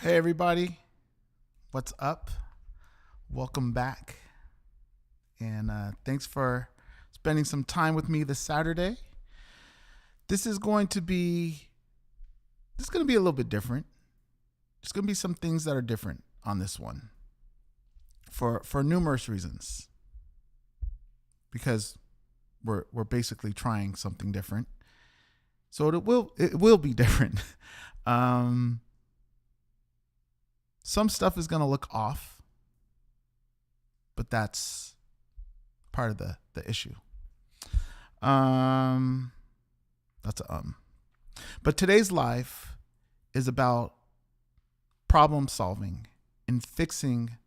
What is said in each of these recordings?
Hey, everybody. What's up? Welcome back. And thanks for spending some time with me this Saturday. This is going to be this is going to be a little bit different. There's going to be some things that are different on this one for numerous reasons. Because we're basically trying something different. So it will be different. Um some stuff is going to look off, but that's part of the issue. Um, that's a But today's live is about problem solving and fixing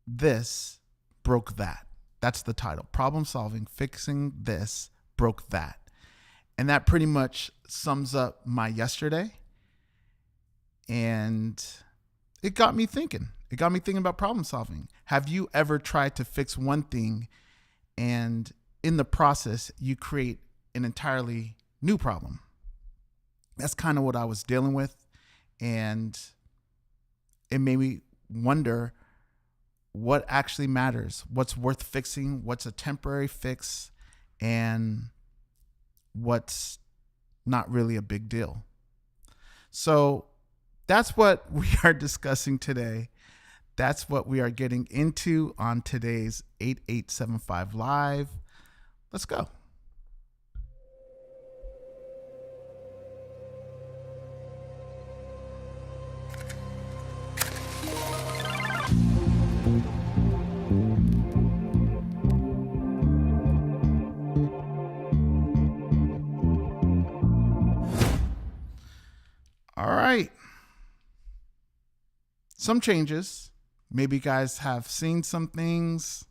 this broke that. That's the title. Problem solving, fixing this broke that. And that pretty much sums up my yesterday. And it got me thinking. It got me thinking about problem solving. Have you ever tried to fix one thing and in the process you create an entirely new problem? That's kind of what I was dealing with, and it made me wonder what actually matters, what's worth fixing, what's a temporary fix, and what's not really a big deal. So that's what we are discussing today. That's what we are getting into on today's 8875 Live. Let's go. All right. Some changes. Maybe you guys have seen some things.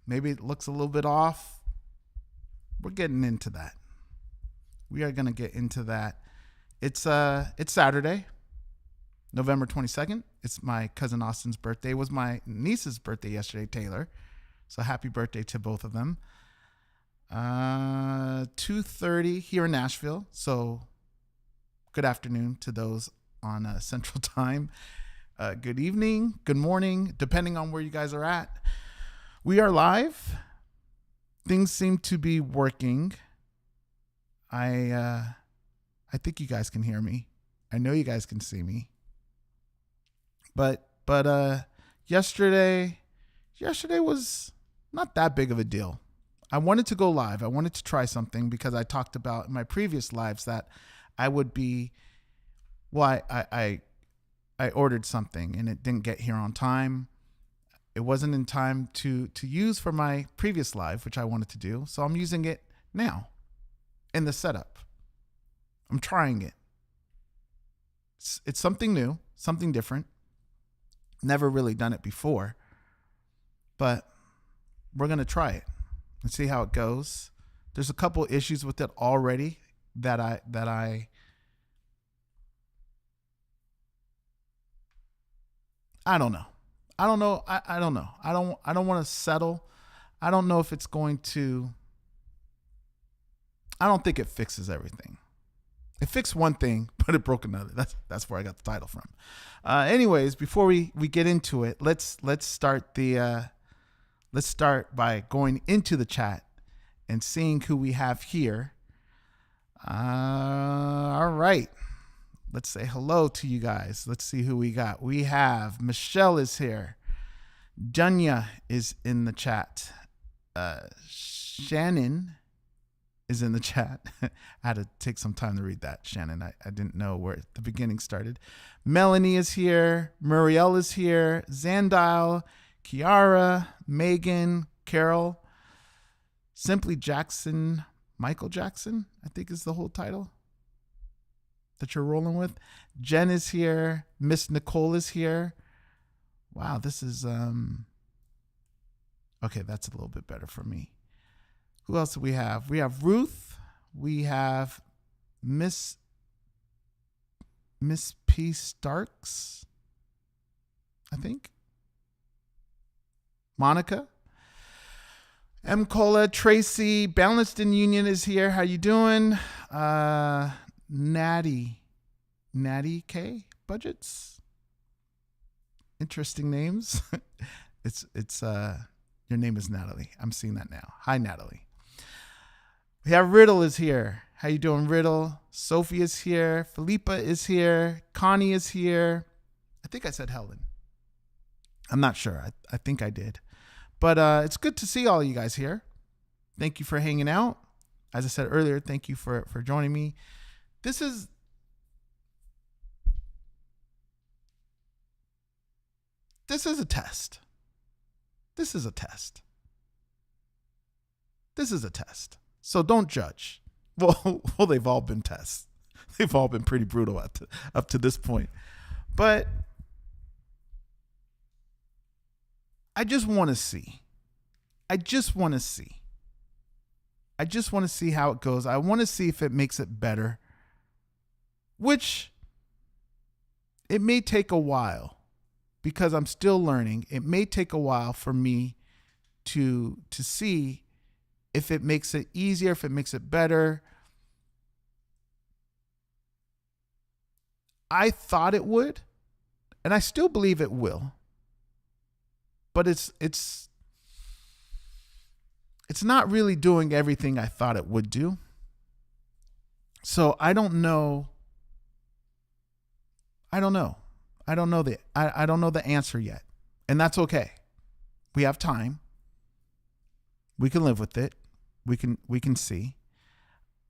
Maybe it looks a little bit off. We're getting into that. We are going to get into that. It's Saturday, November 22nd. It's my cousin Austin's birthday. It was my niece's birthday yesterday, Taylor. So happy birthday to both of them. 2:30 here in Nashville. So good afternoon to those on Central Time. Good evening, good morning, depending on where you guys are at. We are live. Things seem to be working. I think you guys can hear me. I know you guys can see me. But yesterday was not that big of a deal. I wanted to go live. I wanted to try something because I talked about in my previous lives that I would be, well, I ordered something and it didn't get here on time. It wasn't in time to use for my previous live, which I wanted to do. So I'm using it now in the setup. I'm trying it. It's something new, something different. Never really done it before, but we're going to try it and see how it goes. There's a couple issues with it already that I don't know. I don't know. I don't know. I don't want to settle. I don't know if it's going to. I don't think it fixes everything. It fixed one thing, but it broke another. That's where I got the title from. Anyways, before we get into it, let's start let's start by going into the chat and seeing who we have here. All right. Let's say hello to you guys. Let's see who we got. We have Michelle is here. Dunya is in the chat. Shannon is in the chat. I had to take some time to read that, Shannon. I didn't know where the beginning started. Melanie is here. Muriel is here. Zandile, Kiara, Megan, Carol, Simply Jackson, Michael Jackson, I think is the whole title that you're rolling with. Jen is here. Miss Nicole is here. Wow, this is okay, that's a little bit better for me. Who else do we have? We have Ruth. We have Miss P. Starks, I think. Monica. M. Cola, Tracy, Balanced in Union is here. How you doing? Natty K Budgets. Interesting names. It's your name is Natalie. I'm seeing that now. Hi, Natalie. We have Riddle is here. How you doing, Riddle? Sophie is here. Philippa is here. Connie is here. I think I said Helen. I'm not sure. I think I did. But it's good to see all of you guys here. Thank you for hanging out. As I said earlier, thank you for joining me. This is a test. This is a test. This is a test. So don't judge. Well, they've all been tests. They've all been pretty brutal up to this point. But I just want to see. I just want to see how it goes. I want to see if it makes it better, which it may take a while because I'm still learning. It may take a while for me to see if it makes it easier, if it makes it better. I thought it would, and I still believe it will. But it's not really doing everything I thought it would do. So I don't know. I don't know the answer yet. And that's okay. We have time. We can live with it. We can see.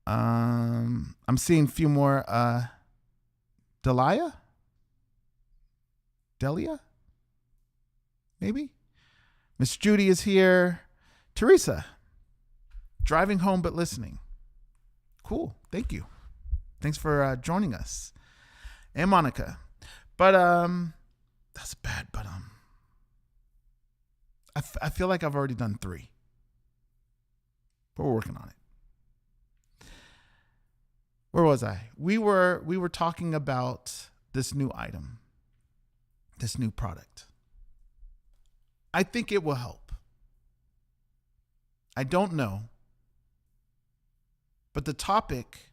I'm seeing a few more Delia? Maybe? Miss Judy is here. Teresa, driving home but listening. Cool. Thank you. Thanks for joining us. And Monica. But that's bad, but I feel like I've already done 3. But we're working on it. Where was I? We were talking about this new item, this new product. I think it will help. I don't know. But the topic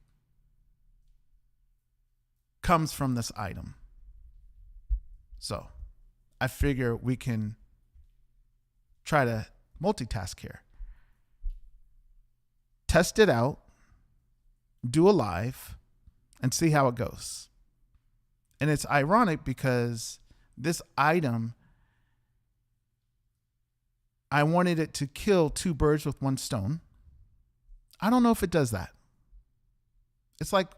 comes from this item. So I figure we can try to multitask here. Test it out, do a live, and see how it goes. And it's ironic because this item, I wanted it to kill 2 birds with 1 stone. I don't know if it does that. It's like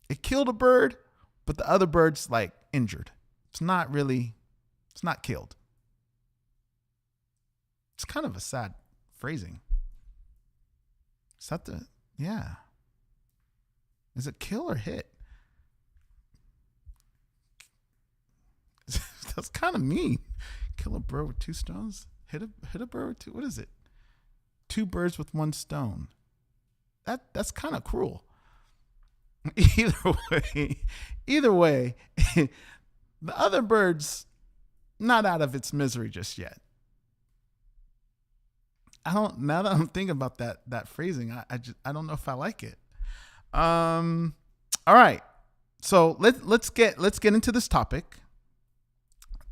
it killed a bird, but the other bird's like injured. It's not killed. It's kind of a sad phrasing. Is that yeah. Is it kill or hit? That's kind of mean. Kill a bird with 2 stones? Hit a bird with 2, what is it? 2 birds with 1 stone. That's kind of cruel. Either way, the other bird's not out of its misery just yet. Now that I'm thinking about that phrasing, I don't know if I like it. All right. So let's get into this topic.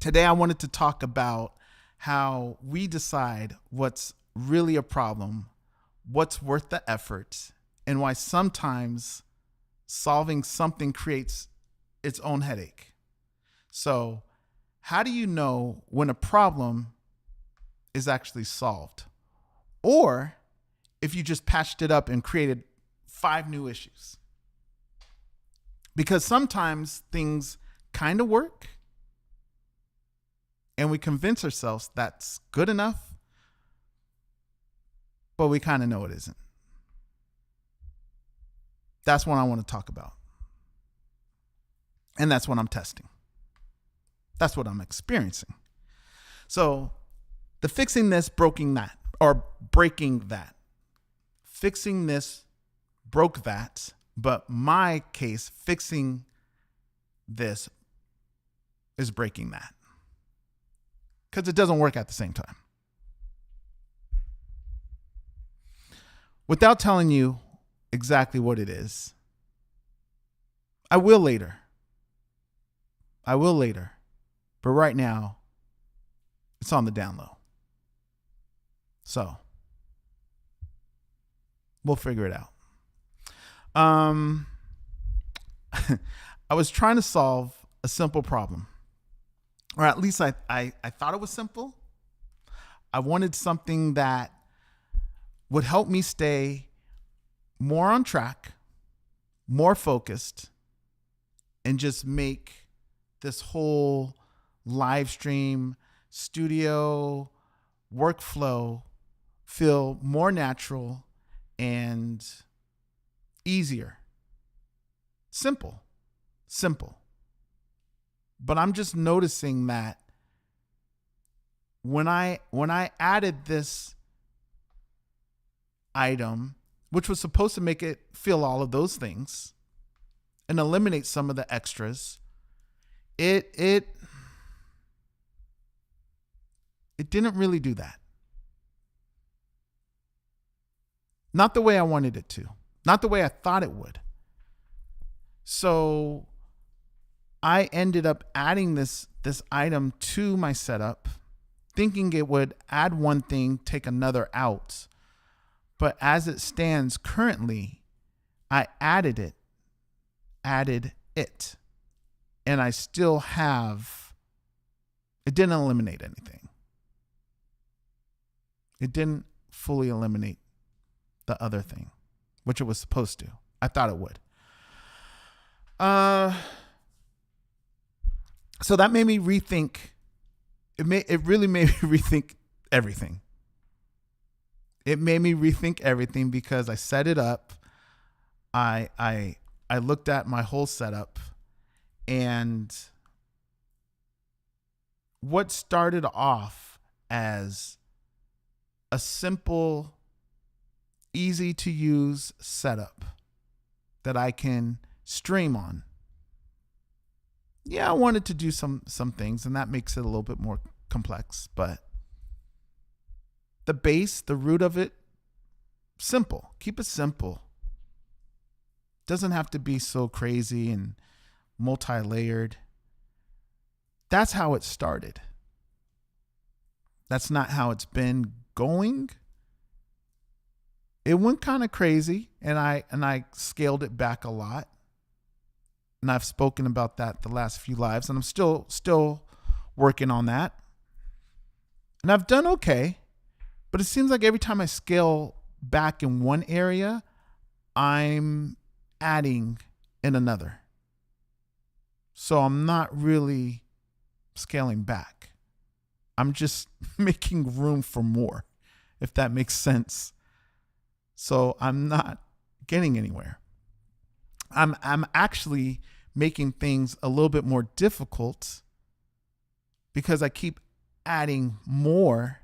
Today I wanted to talk about how we decide what's really a problem, what's worth the effort, and why sometimes solving something creates its own headache. So, how do you know when a problem is actually solved? Or if you just patched it up and created 5 new issues? Because sometimes things kind of work and we convince ourselves that's good enough, but we kind of know it isn't. That's what I want to talk about. And that's what I'm testing. That's what I'm experiencing. So the fixing this, breaking that, or breaking that. Fixing this broke that, but my case, fixing this is breaking that. Because it doesn't work at the same time. Without telling you exactly what it is, I will later. But right now, it's on the down low. So we'll figure it out. I was trying to solve a simple problem, or at least I thought it was simple. I wanted something that would help me stay more on track, more focused, and just make this whole live stream studio workflow feel more natural and easier. Simple. But I'm just noticing that when I added this item, which was supposed to make it feel all of those things and eliminate some of the extras, it didn't really do that. Not the way I wanted it to. Not the way I thought it would. So I ended up adding this item to my setup, thinking it would add one thing, take another out. But as it stands currently, I added it, and I still have, it didn't eliminate anything. It didn't fully eliminate the other thing, which it was supposed to. I thought it would. So that made me rethink. It really made me rethink everything. It made me rethink everything because I set it up. I looked at my whole setup, and what started off as a simple, easy to use setup that I can stream on. Yeah, I wanted to do some things, and that makes it a little bit more complex, but the base, the root of it, simple. Keep it simple. Doesn't have to be so crazy and multi-layered. That's how it started. That's not how it's been going. It went kind of crazy, and I scaled it back a lot. And I've spoken about that the last few lives, and I'm still working on that. And I've done okay, but it seems like every time I scale back in one area, I'm adding in another. So I'm not really scaling back. I'm just making room for more, if that makes sense. So I'm not getting anywhere. I'm actually making things a little bit more difficult because I keep adding more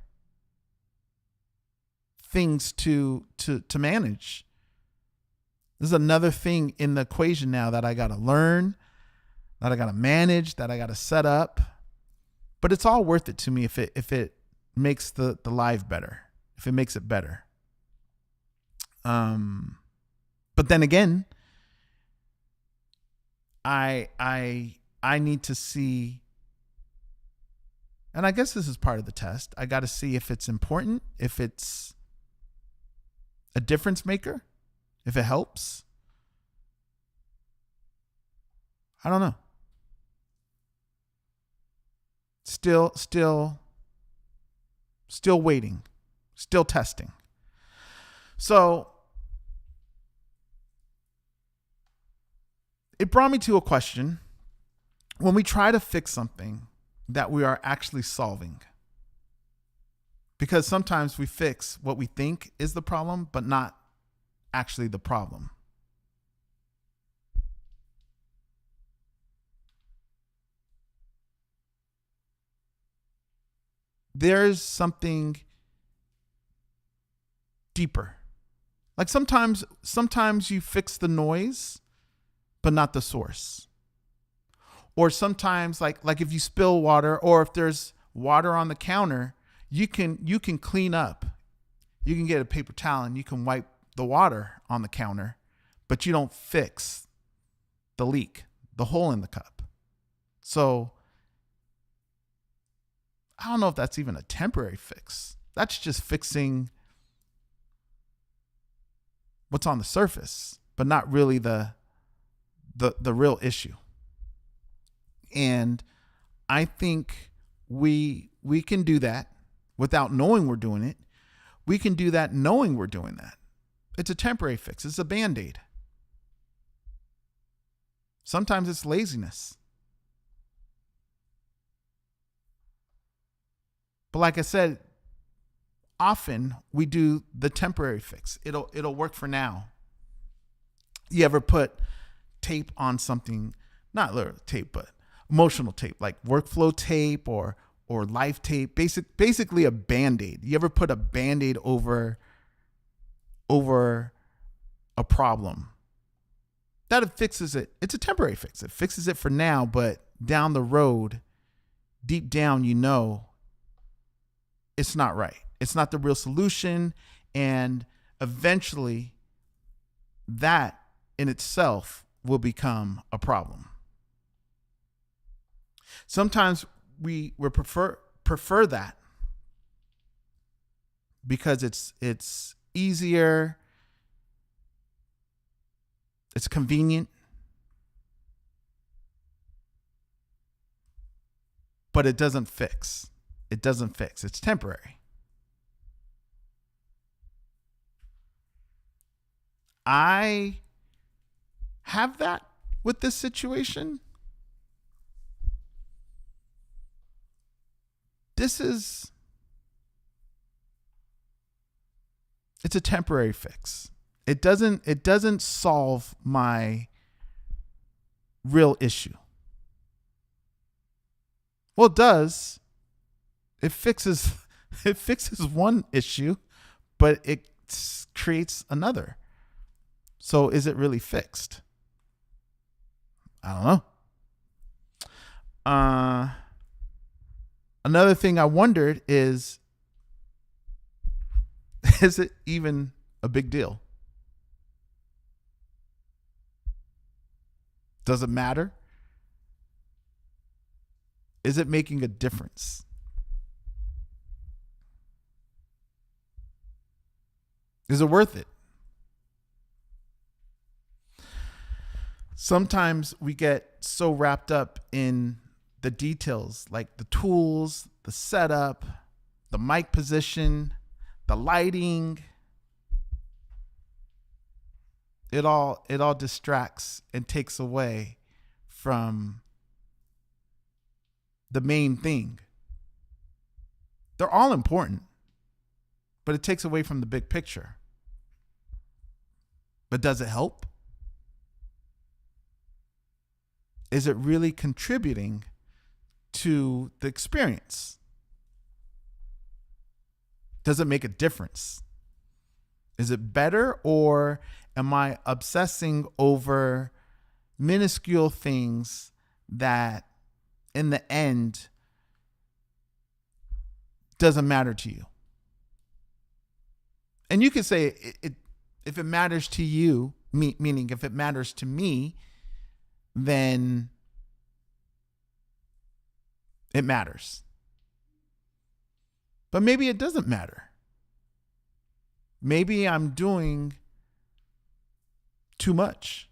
things to manage. There's another thing in the equation now that I got to learn, that I got to manage, that I got to set up. But it's all worth it to me if it makes the live better, if it makes it better. But then again, I need to see, and I guess this is part of the test. I got to see if it's important, if it's a difference maker, if it helps. I don't know. Still waiting, still testing. So it brought me to a question. When we try to fix something that we are actually solving, because sometimes we fix what we think is the problem, but not actually the problem. There's something deeper. Like sometimes you fix the noise, but not the source. Or sometimes like if you spill water, or if there's water on the counter, you can clean up. You can get a paper towel and you can wipe the water on the counter, but you don't fix the leak, the hole in the cup. So I don't know if that's even a temporary fix. That's just fixing what's on the surface, but not really the real issue. And I think we can do that without knowing we're doing it. We can do that knowing we're doing that. It's a temporary fix. It's a Band-Aid. Sometimes it's laziness. But like I said, often we do the temporary fix. It'll work for now. You ever put tape on something, not literal tape, but emotional tape, like workflow tape or life tape, basically a Band-Aid. You ever put a Band-Aid over a problem? That fixes it. It's a temporary fix. It fixes it for now, but down the road, deep down, you know, it's not right. It's not the real solution. And eventually that in itself will become a problem. Sometimes we prefer that because it's easier, it's convenient, but it doesn't fix. It doesn't fix. It's temporary. I have that with this situation. It's a temporary fix. It doesn't solve my real issue. Well, it does. It fixes one issue, but it creates another. So is it really fixed? I don't know. Another thing I wondered is it even a big deal? Does it matter? Is it making a difference? Is it worth it? Sometimes we get so wrapped up in the details, like the tools, the setup, the mic position, the lighting. It all distracts and takes away from the main thing. They're all important, but it takes away from the big picture. But does it help? Is it really contributing to the experience? Does it make a difference? Is it better, or am I obsessing over minuscule things that in the end doesn't matter to you? And you could say if it matters to you, meaning if it matters to me, then it matters. But maybe it doesn't matter. Maybe I'm doing too much.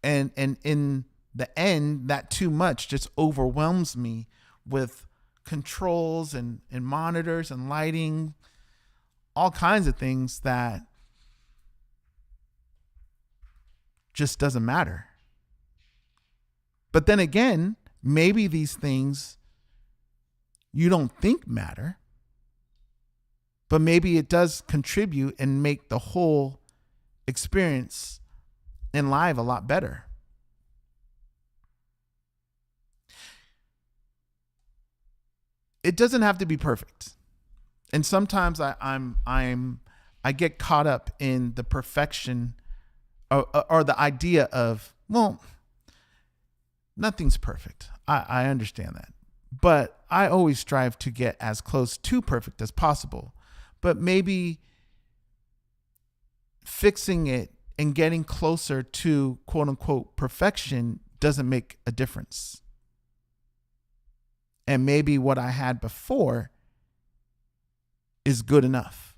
And in the end, that too much just overwhelms me with controls and monitors and lighting, all kinds of things that just doesn't matter. But then again, maybe these things you don't think matter, but maybe it does contribute and make the whole experience in live a lot better. It doesn't have to be perfect. And sometimes I get caught up in the perfection or the idea of, well, nothing's perfect. I understand that. But I always strive to get as close to perfect as possible. But maybe fixing it and getting closer to quote unquote perfection doesn't make a difference. And maybe what I had before is good enough.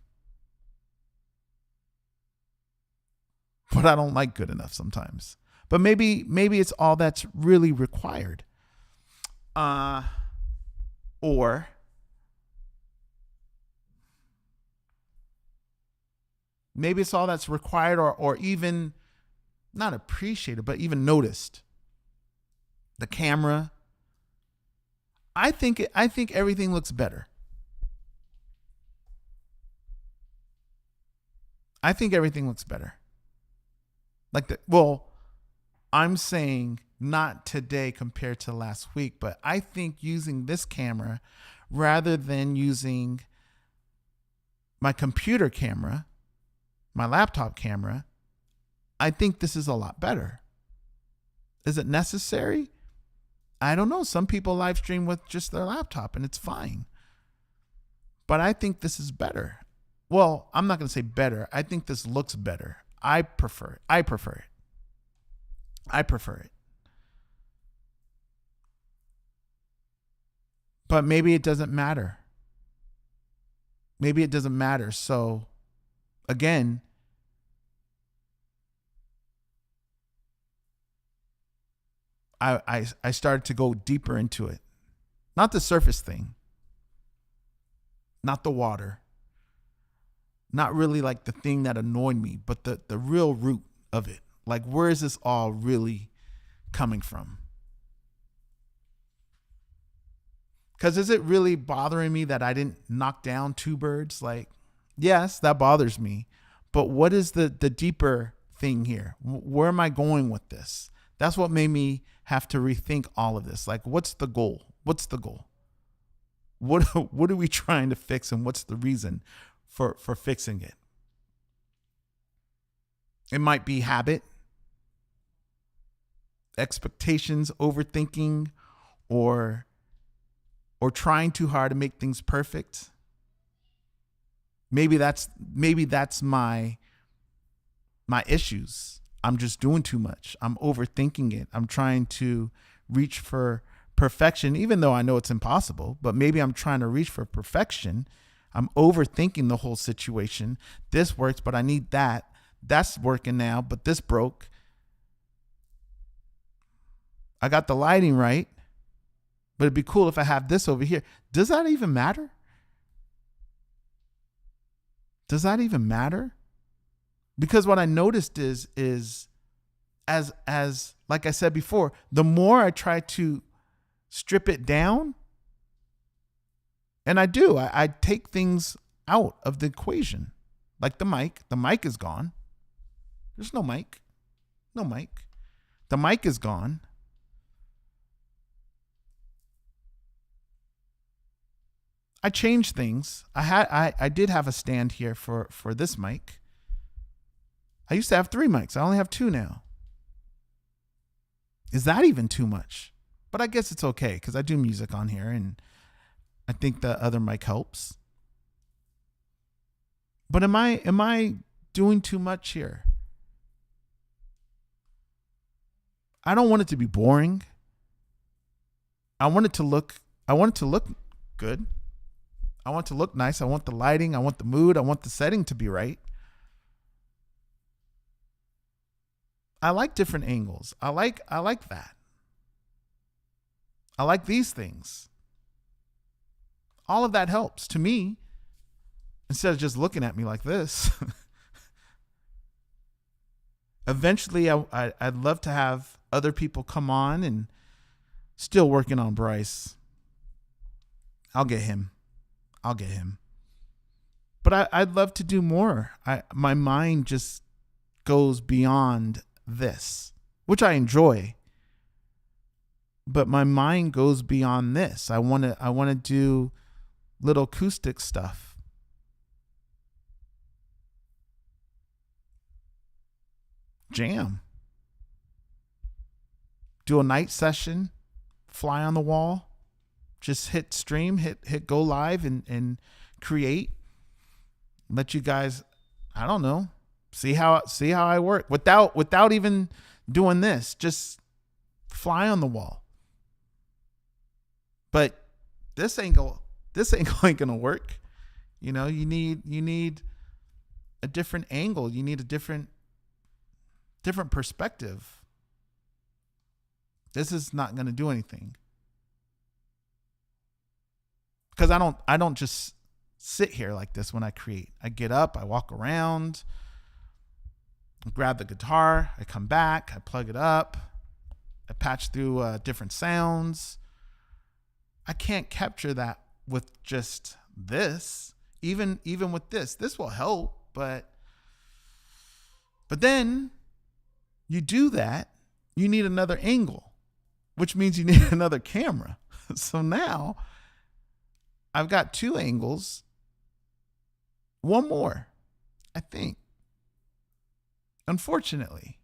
But I don't like good enough sometimes. But maybe it's all that's really required. Or maybe it's all that's required, or even not appreciated, but even noticed. The camera. I think everything looks better. I think everything looks better. I'm saying not today compared to last week, but I think using this camera rather than using my computer camera, my laptop camera, I think this is a lot better. Is it necessary? I don't know. Some people live stream with just their laptop and it's fine. But I think this is better. Well, I'm not going to say better. I think this looks better. I prefer it. I prefer it. But maybe it doesn't matter. So again, I started to go deeper into it. Not the surface thing. Not the water. Not really like the thing that annoyed me, but the real root of it. Like, where is this all really coming from? Because is it really bothering me that I didn't knock down 2 birds? Like, yes, that bothers me. But what is the deeper thing here? Where am I going with this? That's what made me have to rethink all of this. Like, what's the goal? What are we trying to fix, and what's the reason for fixing it? It might be habit, expectations, overthinking, or trying too hard to make things perfect. Maybe that's my issues. I'm just doing too much. I'm overthinking it. I'm trying to reach for perfection, even though I know it's impossible, but maybe I'm trying to reach for perfection. I'm overthinking the whole situation. This works, but I need that. That's working now, but this broke. I got the lighting right, but it'd be cool if I have this over here. Does that even matter? Because what I noticed is as like I said before, the more I try to strip it down, and I take things out of the equation. Like the mic is gone. There's no mic. The mic is gone. I changed things. I did have a stand here for this mic. I used to have 3 mics. I only have 2 now. Is that even too much? But I guess it's okay because I do music on here and I think the other mic helps. But am I doing too much here? I don't want it to be boring. I want it to look good. I want it to look nice. I want the lighting. I want the mood. I want the setting to be right. I like different angles. I like that. I like these things. All of that helps to me instead of just looking at me like this. Eventually, I'd love to have other people come on, and still working on Bryce. I'll get him. But I'd love to do more. My mind just goes beyond this, which I enjoy. But my mind goes beyond this. I want to do little acoustic stuff. Jam. Do a night session, fly on the wall, just hit stream, hit go live and create. Let you guys, I don't know, see how I work without even doing this. Just fly on the wall. But this angle ain't gonna work. You know, you need a different angle. You need a different perspective. This is not gonna do anything. Because I don't just sit here like this when I create. I get up, I walk around, I grab the guitar, I come back, I plug it up, I patch through different sounds. I can't capture that with just this. Even with this will help, but then you do that, you need another angle, which means you need another camera. So now I've got two angles. One more, I think. Unfortunately.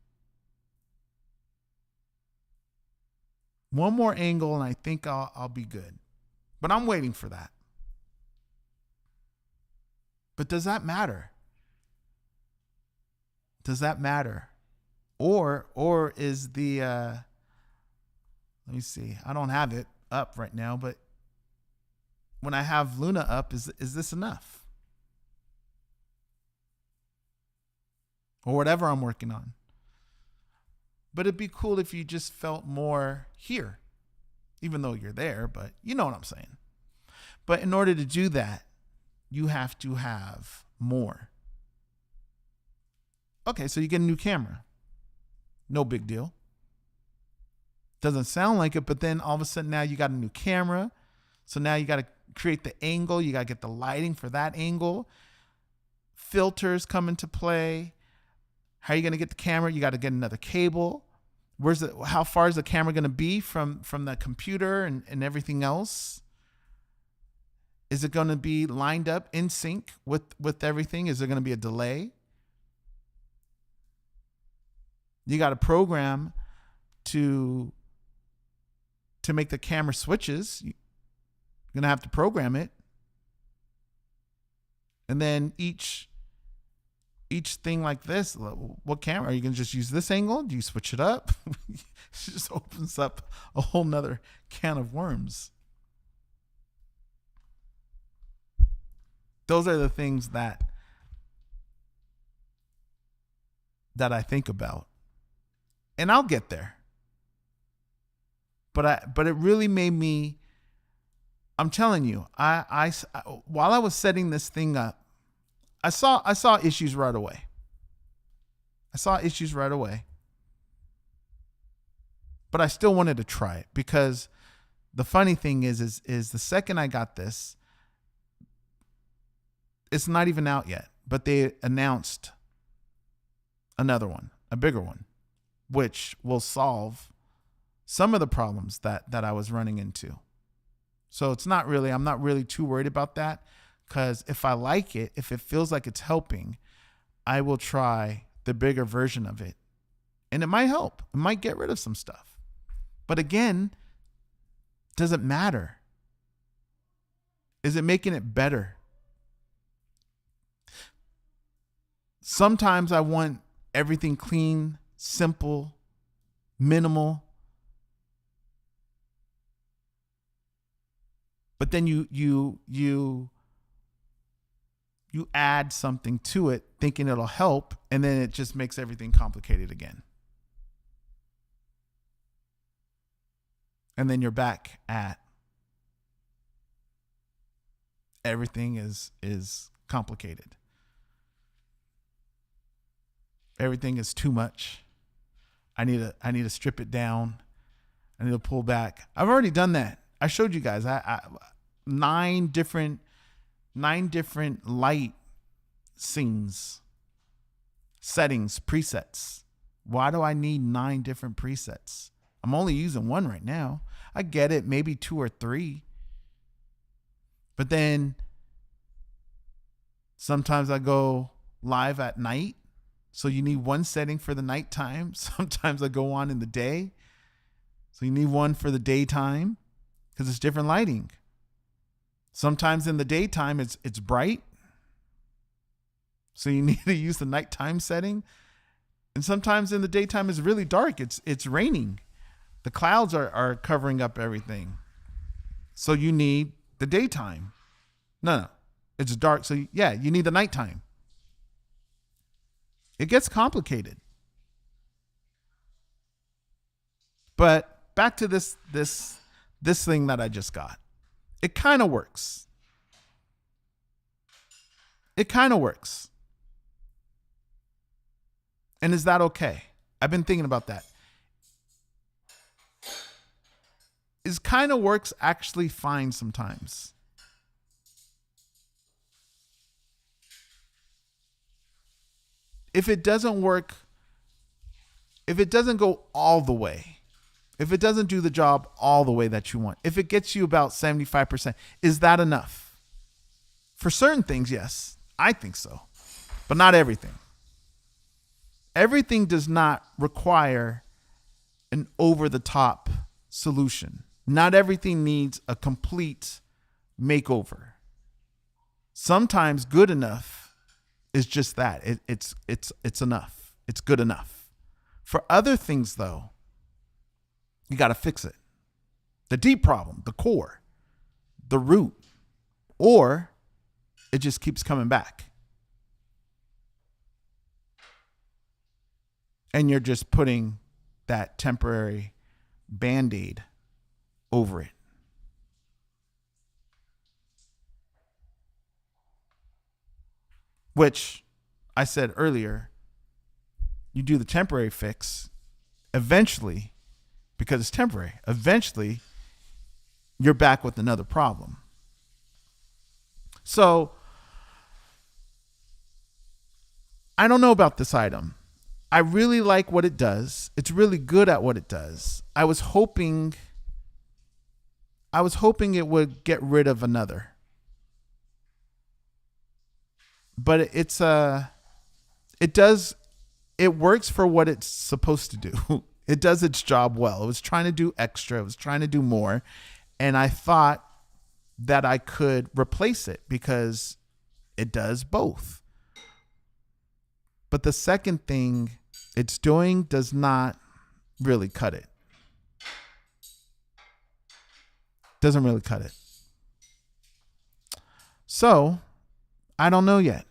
One more angle and I think I'll be good. But I'm waiting for that. But does that matter? Does that matter? Or is the let me see. I don't have it up right now, but when I have Luna up, is this enough? Or whatever I'm working on. But it'd be cool if you just felt more here, even though you're there, but you know what I'm saying. But in order to do that, you have to have more. Okay, so you get a new camera. No big deal. Doesn't sound like it, but then all of a sudden now you got a new camera. So now you got to create the angle. You got to get the lighting for that angle. Filters come into play. How are you going to get the camera? You got to get another cable. How far is the camera going to be from the computer and everything else? Is it going to be lined up in sync with everything? Is there going to be a delay? You got a program to make the camera switches. You're going to have to program it. And then each thing like this, what camera? Are you going to just use this angle? Do you switch it up? It just opens up a whole nother can of worms. Those are the things that I think about. And I'll get there. But it really made me, I'm telling you, I while I was setting this thing up, I saw issues right away. But I still wanted to try it because the funny thing is the second I got this, it's not even out yet, but they announced another one, a bigger one, which will solve some of the problems that I was running into. So I'm not really too worried about that. Because if I like it, if it feels like it's helping, I will try the bigger version of it. And it might help. It might get rid of some stuff. But again, does it matter? Is it making it better? Sometimes I want everything clean, simple, minimal. But then you add something to it thinking it'll help, and then it just makes everything complicated again. And then you're back at everything is complicated. Everything is too much. I need to strip it down. I need to pull back. I've already done that. I showed you guys. I 9 different light scenes, settings, presets. Why do I need 9 different presets? I'm only using one right now. I get it, maybe 2 or 3. But then sometimes I go live at night. So you need one setting for the nighttime. Sometimes I go on in the day. So you need one for the daytime because it's different lighting. Sometimes in the daytime it's bright. So you need to use the nighttime setting. And sometimes in the daytime it's really dark. It's raining. The clouds are covering up everything. So you need the daytime. No. It's dark. So yeah, you need the nighttime. It gets complicated. But back to this thing that I just got. It kind of works. It kind of works. And is that okay? I've been thinking about that. Is kind of works actually fine sometimes? If it doesn't work, if it doesn't go all the way, if it doesn't do the job all the way that you want, if it gets you about 75%, is that enough? For certain things, yes, I think so, but not everything. Everything does not require an over-the-top solution. Not everything needs a complete makeover. Sometimes good enough is just that. It's enough. It's good enough. For other things, though, you got to fix it. The deep problem, the core, the root, or it just keeps coming back. And you're just putting that temporary Band-Aid over it. Which I said earlier, you do the temporary fix, eventually, because it's temporary, eventually you're back with another problem. So I don't know about this item. I really like what it does. It's really good at what it does. I was hoping it would get rid of another. But it works for what it's supposed to do. It does its job well. It was trying to do extra. It was trying to do more. And I thought that I could replace it because it does both. But the second thing it's doing does not really cut it. Doesn't really cut it. So, I don't know yet.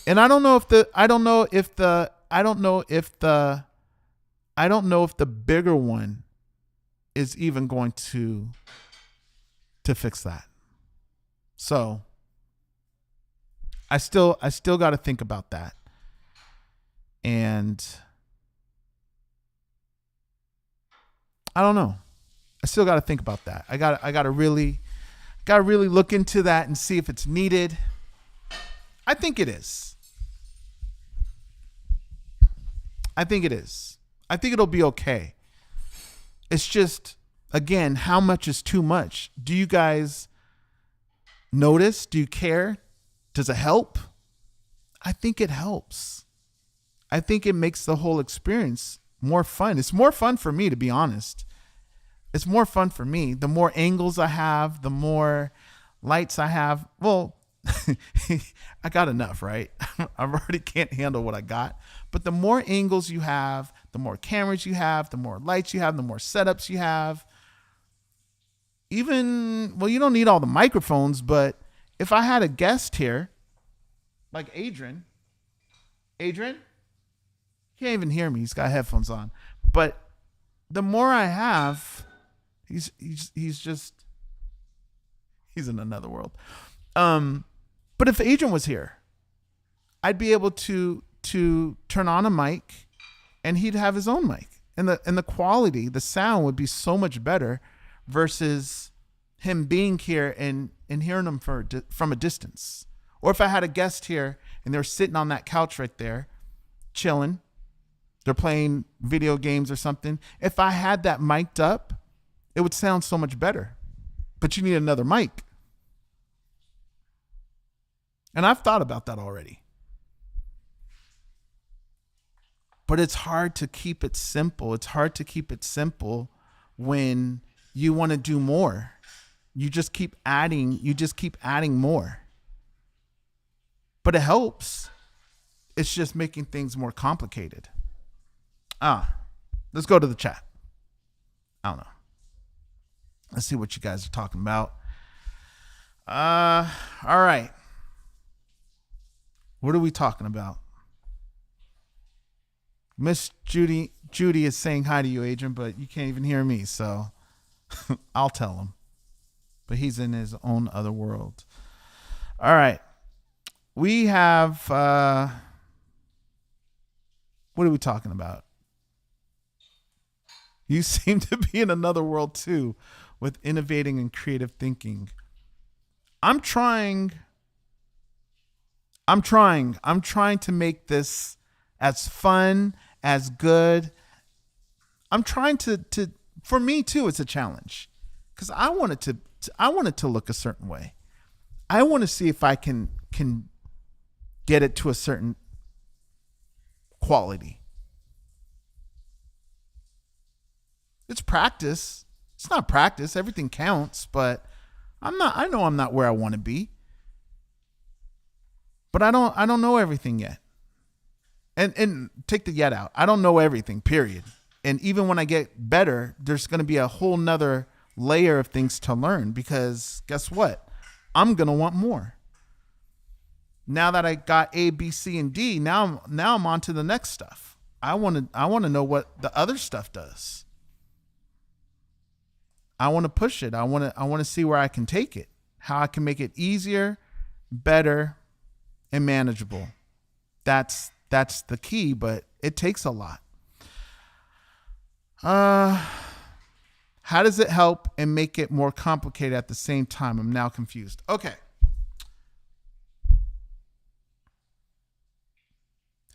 And I don't know if the bigger one is even going to fix that. So I still got to think about that. And I don't know. I still got to think about that. I got to really look into that and see if it's needed. I think it is. I think it'll be okay. It's just, again, how much is too much? Do you guys notice? Do you care? Does it help? I think it helps. I think it makes the whole experience more fun. It's more fun for me, to be honest. It's more fun for me. The more angles I have, the more lights I have. Well, I got enough, right? I already can't handle what I got. But the more angles you have, the more cameras you have, the more lights you have, the more setups you have. Even, well, you don't need all the microphones, but if I had a guest here, like Adrian, he can't even hear me. He's got headphones on. But the more I have, he's in another world. But if Adrian was here, I'd be able to turn on a mic and he'd have his own mic. And the quality, the sound would be so much better versus him being here and hearing him from a distance. Or if I had a guest here and they're sitting on that couch right there, chilling, they're playing video games or something. If I had that mic'd up, it would sound so much better. But you need another mic. And I've thought about that already. But it's hard to keep it simple. It's hard to keep it simple when you want to do more. You just keep adding more. But it helps. It's just making things more complicated. Let's go to the chat. I don't know. Let's see what you guys are talking about. All right. What are we talking about? Miss Judy is saying hi to you, Adrian, but you can't even hear me, so I'll tell him. But he's in his own other world. All right. We have what are we talking about? You seem to be in another world too with innovating and creative thinking. I'm trying to make this as fun, as good. I'm trying to for me too, it's a challenge. Cuz I want it to look a certain way. I want to see if I can get it to a certain quality. It's practice. It's not practice. Everything counts, but I know I'm not where I want to be. But I don't know everything yet. And take the yet out. I don't know everything, period. And even when I get better, there's going to be a whole nother layer of things to learn, because guess what? I'm going to want more. Now that I got A, B, C, and D, now I'm on to the next stuff. I want to know what the other stuff does. I want to push it. I want to see where I can take it, how I can make it easier, better, and manageable. That's the key, but it takes a lot. How does it help and make it more complicated at the same time? I'm now confused. Okay.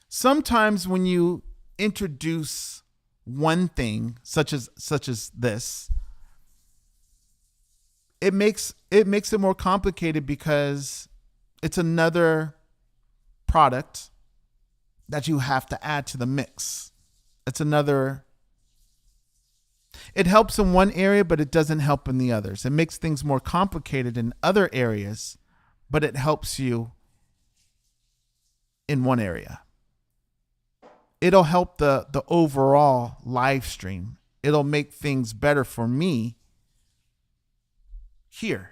Sometimes when you introduce one thing, such as this, it makes it more complicated because it's another product that you have to add to the mix. It helps in one area, but it doesn't help in the others. It makes things more complicated in other areas, but it helps you in one area. It'll help the overall live stream. It'll make things better for me here.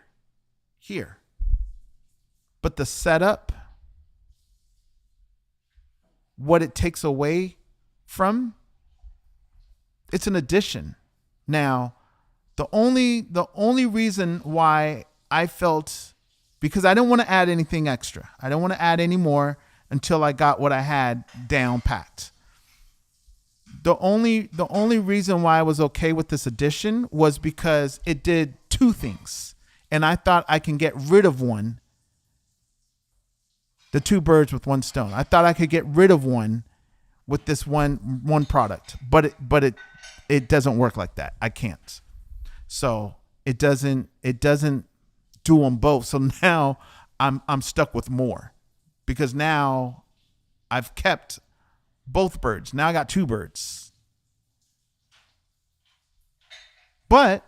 But the setup, what it takes away from, it's an addition. Now, the only reason why I felt, because I didn't want to add anything extra. I didn't want to add any more until I got what I had down packed. The only reason why I was okay with this addition was because it did two things. And I thought I can get rid of one. The two birds with one stone. I thought I could get rid of one with this one product, but it doesn't work like that. I can't. So it doesn't do them both. So now I'm stuck with more, because now I've kept both birds. Now I got two birds. But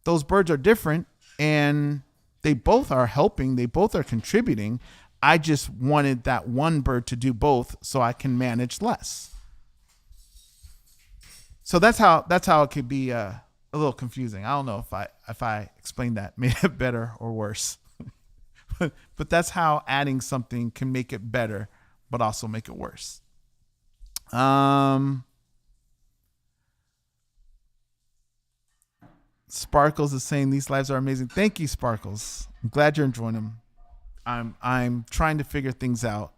those birds are different, and they both are helping. They both are contributing. I just wanted that one bird to do both so I can manage less. So that's how it could be a little confusing. I don't know if I explained that, made it better or worse. But that's how adding something can make it better, but also make it worse. Sparkles is saying these lives are amazing. Thank you, Sparkles. I'm glad you're enjoying them. I'm trying to figure things out.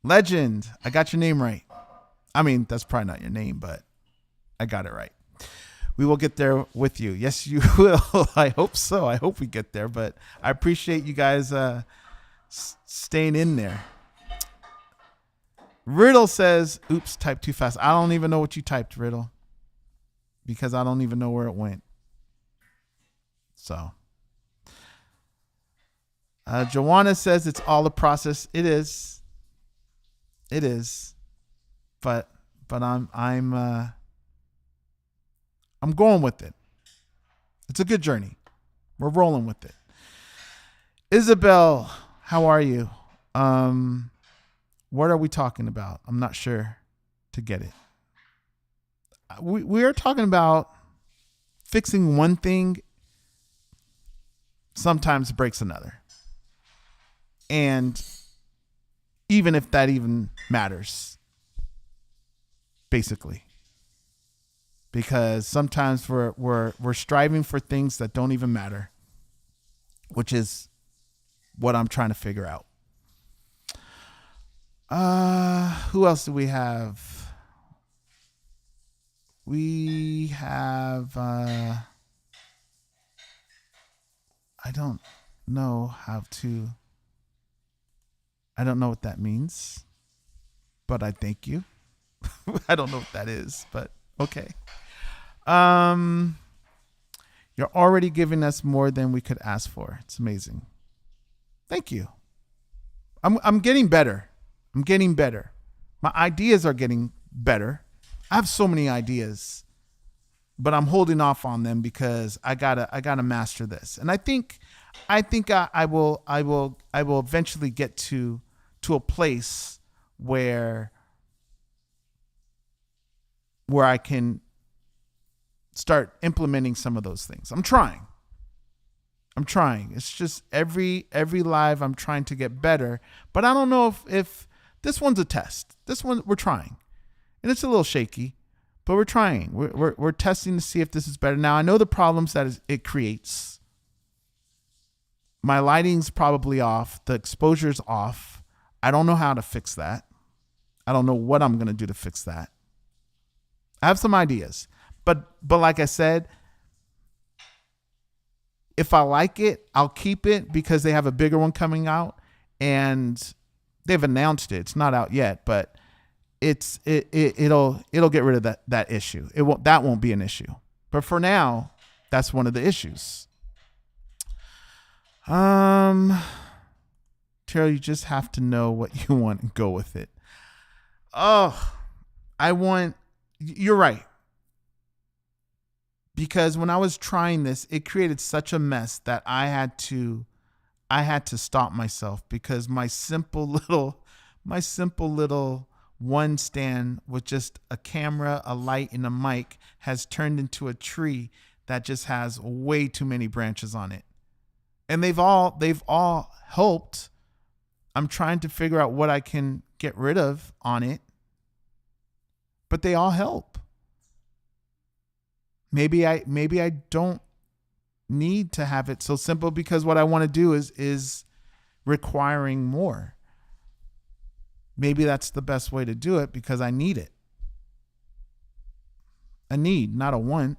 Legend, I got your name right. I mean, that's probably not your name, but I got it right. We will get there with you. Yes, you will. I hope so. I hope we get there, but I appreciate you guys staying in there. Riddle says, oops, typed too fast. I don't even know what you typed, Riddle, because I don't even know where it went. So, Joanna says it's all a process. It is, but I'm going with it. It's a good journey. We're rolling with it. Isabel, how are you? What are we talking about? I'm not sure to get it. We are talking about fixing one thing sometimes breaks another. And even if that even matters, basically. Because sometimes we're striving for things that don't even matter, which is what I'm trying to figure out. Who else do we have? We have I don't know I don't know what that means, but I thank you. I don't know what that is, but okay. You're already giving us more than we could ask for. It's amazing. Thank you. I'm getting better. I'm getting better. My ideas are getting better. I have so many ideas, but I'm holding off on them because I gotta master this. And I think I will eventually get to a place where I can start implementing some of those things. I'm trying. It's just every live I'm trying to get better, but I don't know if this one's a test. This one we're trying, and it's a little shaky, but we're trying. We're testing to see if this is better. Now I know the problems that it creates. My lighting's probably off. The exposure's off. I don't know how to fix that. I don't know what I'm gonna do to fix that. I have some ideas, but like I said, if I like it, I'll keep it because they have a bigger one coming out, and they've announced it. It's not out yet, but it'll get rid of that issue. That won't be an issue. But for now, that's one of the issues. Terrell, you just have to know what you want and go with it. Oh, you're right. Because when I was trying this, it created such a mess that I had to stop myself because my simple little one stand with just a camera, a light, and a mic has turned into a tree that just has way too many branches on it. And they've all helped. I'm trying to figure out what I can get rid of on it, but they all help. Maybe I don't need to have it so simple because what I want to do is requiring more. Maybe that's the best way to do it because I need it. A need, not a want.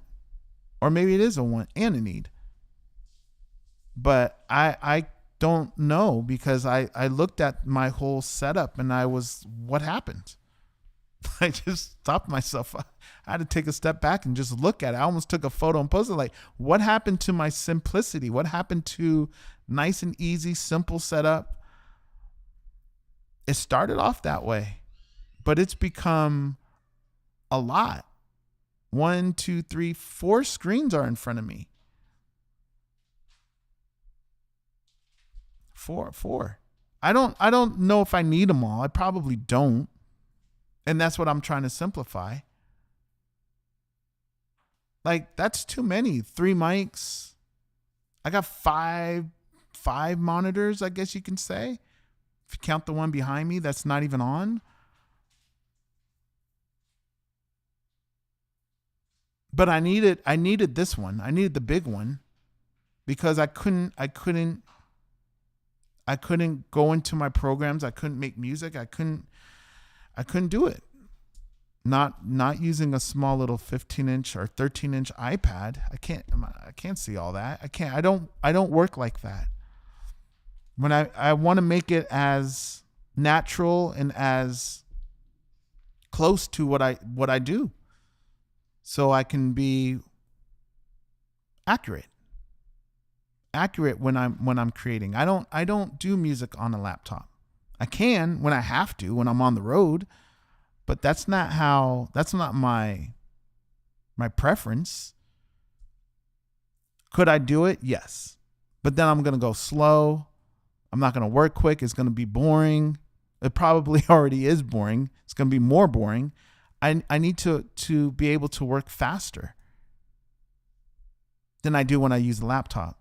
Or maybe it is a want and a need. But I don't know because I looked at my whole setup and what happened? I just stopped myself. I had to take a step back and just look at it. I almost took a photo and posted like, what happened to my simplicity? What happened to nice and easy, simple setup? It started off that way, but it's become a lot. 1, 2, 3, 4 screens are in front of me. Four. I don't know if I need them all. I probably don't. And that's what I'm trying to simplify. Like, that's too many. 3 mics. I got five monitors, I guess you can say. If you count the one behind me, that's not even on. But I needed this one. I needed the big one because I couldn't go into my programs. I couldn't make music. I couldn't do it. Not using a small little 15-inch or 13-inch iPad. I can't see all that. I don't work like that. When I want to make it as natural and as close to what I do, so I can be accurate when I'm creating. I don't do music on a laptop. I can when I have to, when I'm on the road, but that's not my preference. Could I do it? Yes. But then I'm going to go slow. I'm not going to work quick. It's going to be boring. It probably already is boring. It's going to be more boring. I need to be able to work faster. than I do when I use the laptop.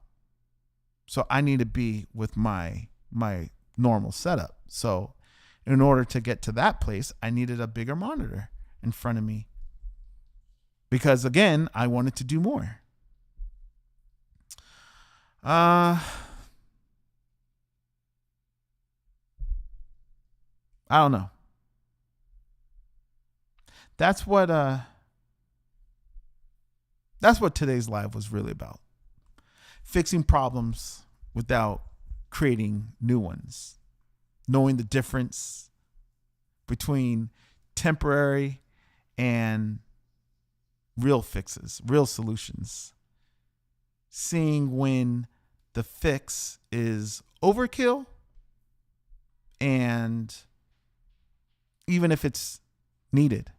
So I need to be with my normal setup. So in order to get to that place, I needed a bigger monitor in front of me. Because again, I wanted to do more. I don't know. That's what today's live was really about. Fixing problems without creating new ones. Knowing the difference between temporary and real fixes, real solutions. Seeing when the fix is overkill, and even if it's needed,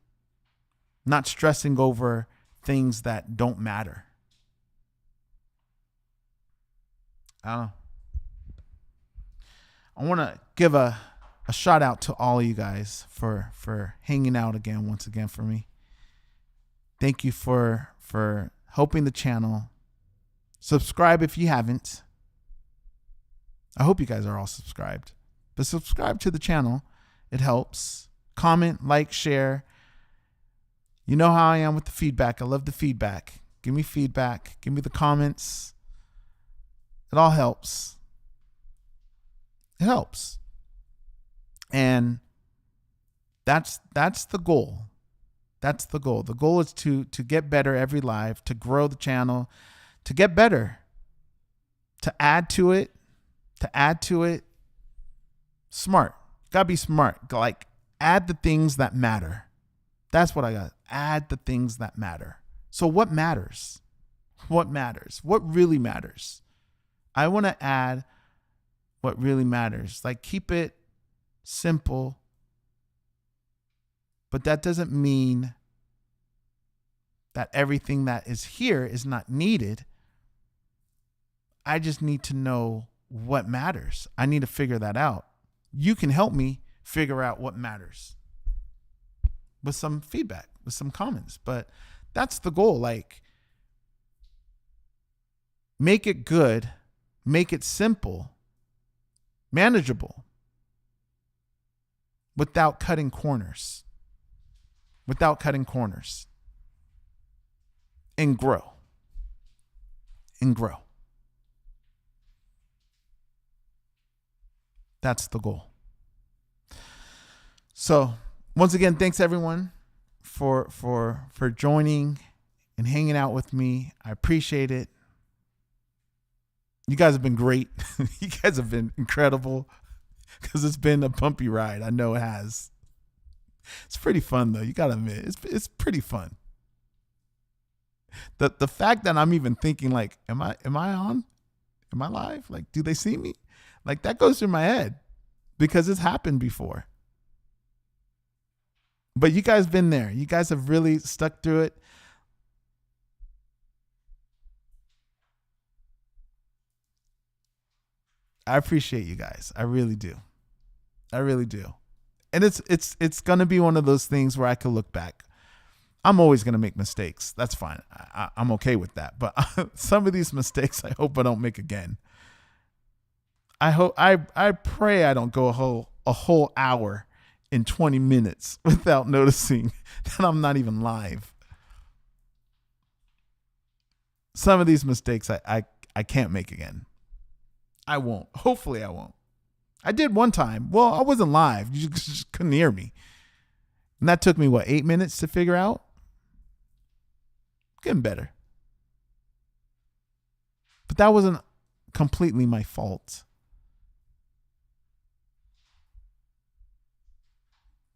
not stressing over things that don't matter. I don't know. I want to give a shout out to all of you guys for hanging out once again for me. Thank you for helping the channel. Subscribe if you haven't. I hope you guys are all subscribed. But subscribe to the channel. It helps. Comment, like, share. You know how I am with the feedback. I love the feedback. Give me feedback. Give me the comments. It all helps. It helps. And that's the goal. That's the goal. The goal is to get better every live, to grow the channel, to get better, to add to it, Smart. Gotta be smart. Like, add the things that matter. That's what I got. Add the things that matter. So what matters? What matters? What really matters? I want to add what really matters. Like, keep it simple. But that doesn't mean that everything that is here is not needed. I just need to know what matters. I need to figure that out. You can help me figure out what matters with some feedback, with some comments. But that's the goal. Like, make it good, make it simple, manageable, without cutting corners. And grow. That's the goal. So once again, thanks everyone for joining and hanging out with me. I appreciate it. You guys have been great. You guys have been incredible, because it's been a bumpy ride. I know it has. It's pretty fun though. You gotta admit, it's pretty fun. The fact that I'm even thinking like, am I on? Am I live? Like, do they see me? Like, that goes through my head because it's happened before. But you guys been there. You guys have really stuck through it. I appreciate you guys. I really do. And it's going to be one of those things where I could look back. I'm always going to make mistakes. That's fine. I'm okay with that. But some of these mistakes, I hope I don't make again. I pray I don't go a whole hour in 20 minutes without noticing that I'm not even live. Some of these mistakes I can't make again. I won't. Hopefully I won't. I did one time. Well, I wasn't live. You just couldn't hear me. And that took me, 8 minutes to figure out? Getting better. But that wasn't completely my fault.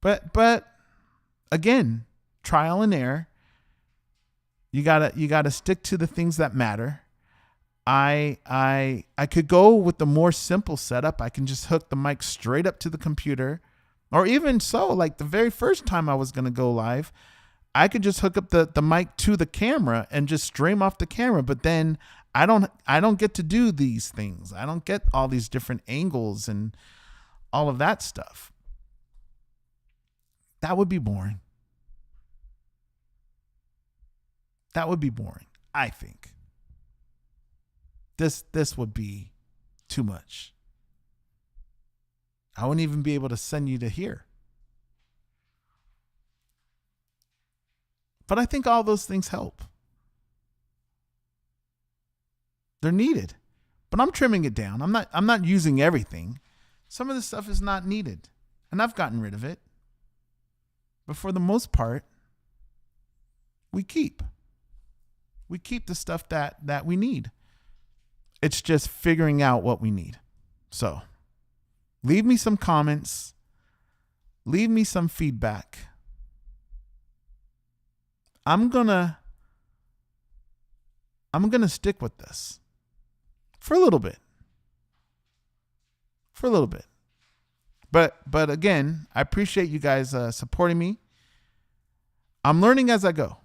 But again, trial and error. You gotta stick to the things that matter. I could go with the more simple setup. I can just hook the mic straight up to the computer, or even so, like the very first time I was gonna go live, I could just hook up the mic to the camera and just stream off the camera. But then I don't get to do these things. I don't get all these different angles and all of that stuff. That would be boring. I think. this would be too much. I wouldn't even be able to send you to here. But I think all those things help. They're needed. But I'm trimming it down. I'm not using everything. Some of the stuff is not needed. And I've gotten rid of it. But for the most part, we keep the stuff that we need. It's just figuring out what we need. So leave me some comments. Leave me some feedback. I'm gonna stick with this for a little bit. But again, I appreciate you guys supporting me. I'm learning as I go.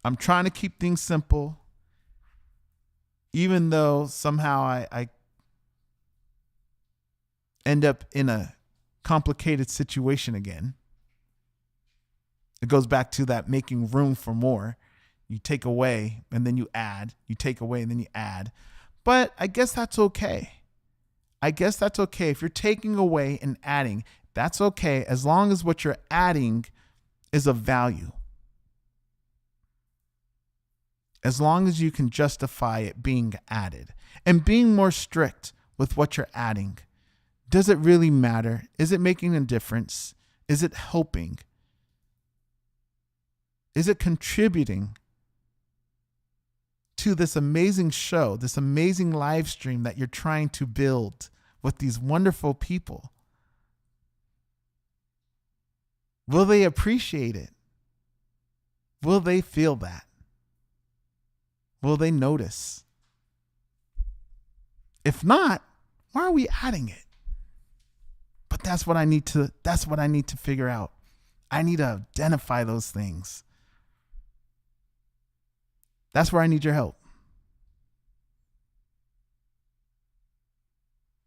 I'm trying to keep things simple, even though somehow I end up in a complicated situation again. It goes back to that making room for more. You take away and then you add. You take away and then you add. But I guess that's okay. If you're taking away and adding, that's okay, as long as what you're adding is of value. As long as you can justify it being added and being more strict with what you're adding. Does it really matter? Is it making a difference? Is it helping? Is it contributing to this amazing show, this amazing live stream that you're trying to build with these wonderful people? Will they appreciate it? Will they feel that? Will they notice? If not, why are we adding it? But that's what I need to figure out. I need to identify those things. That's where I need your help.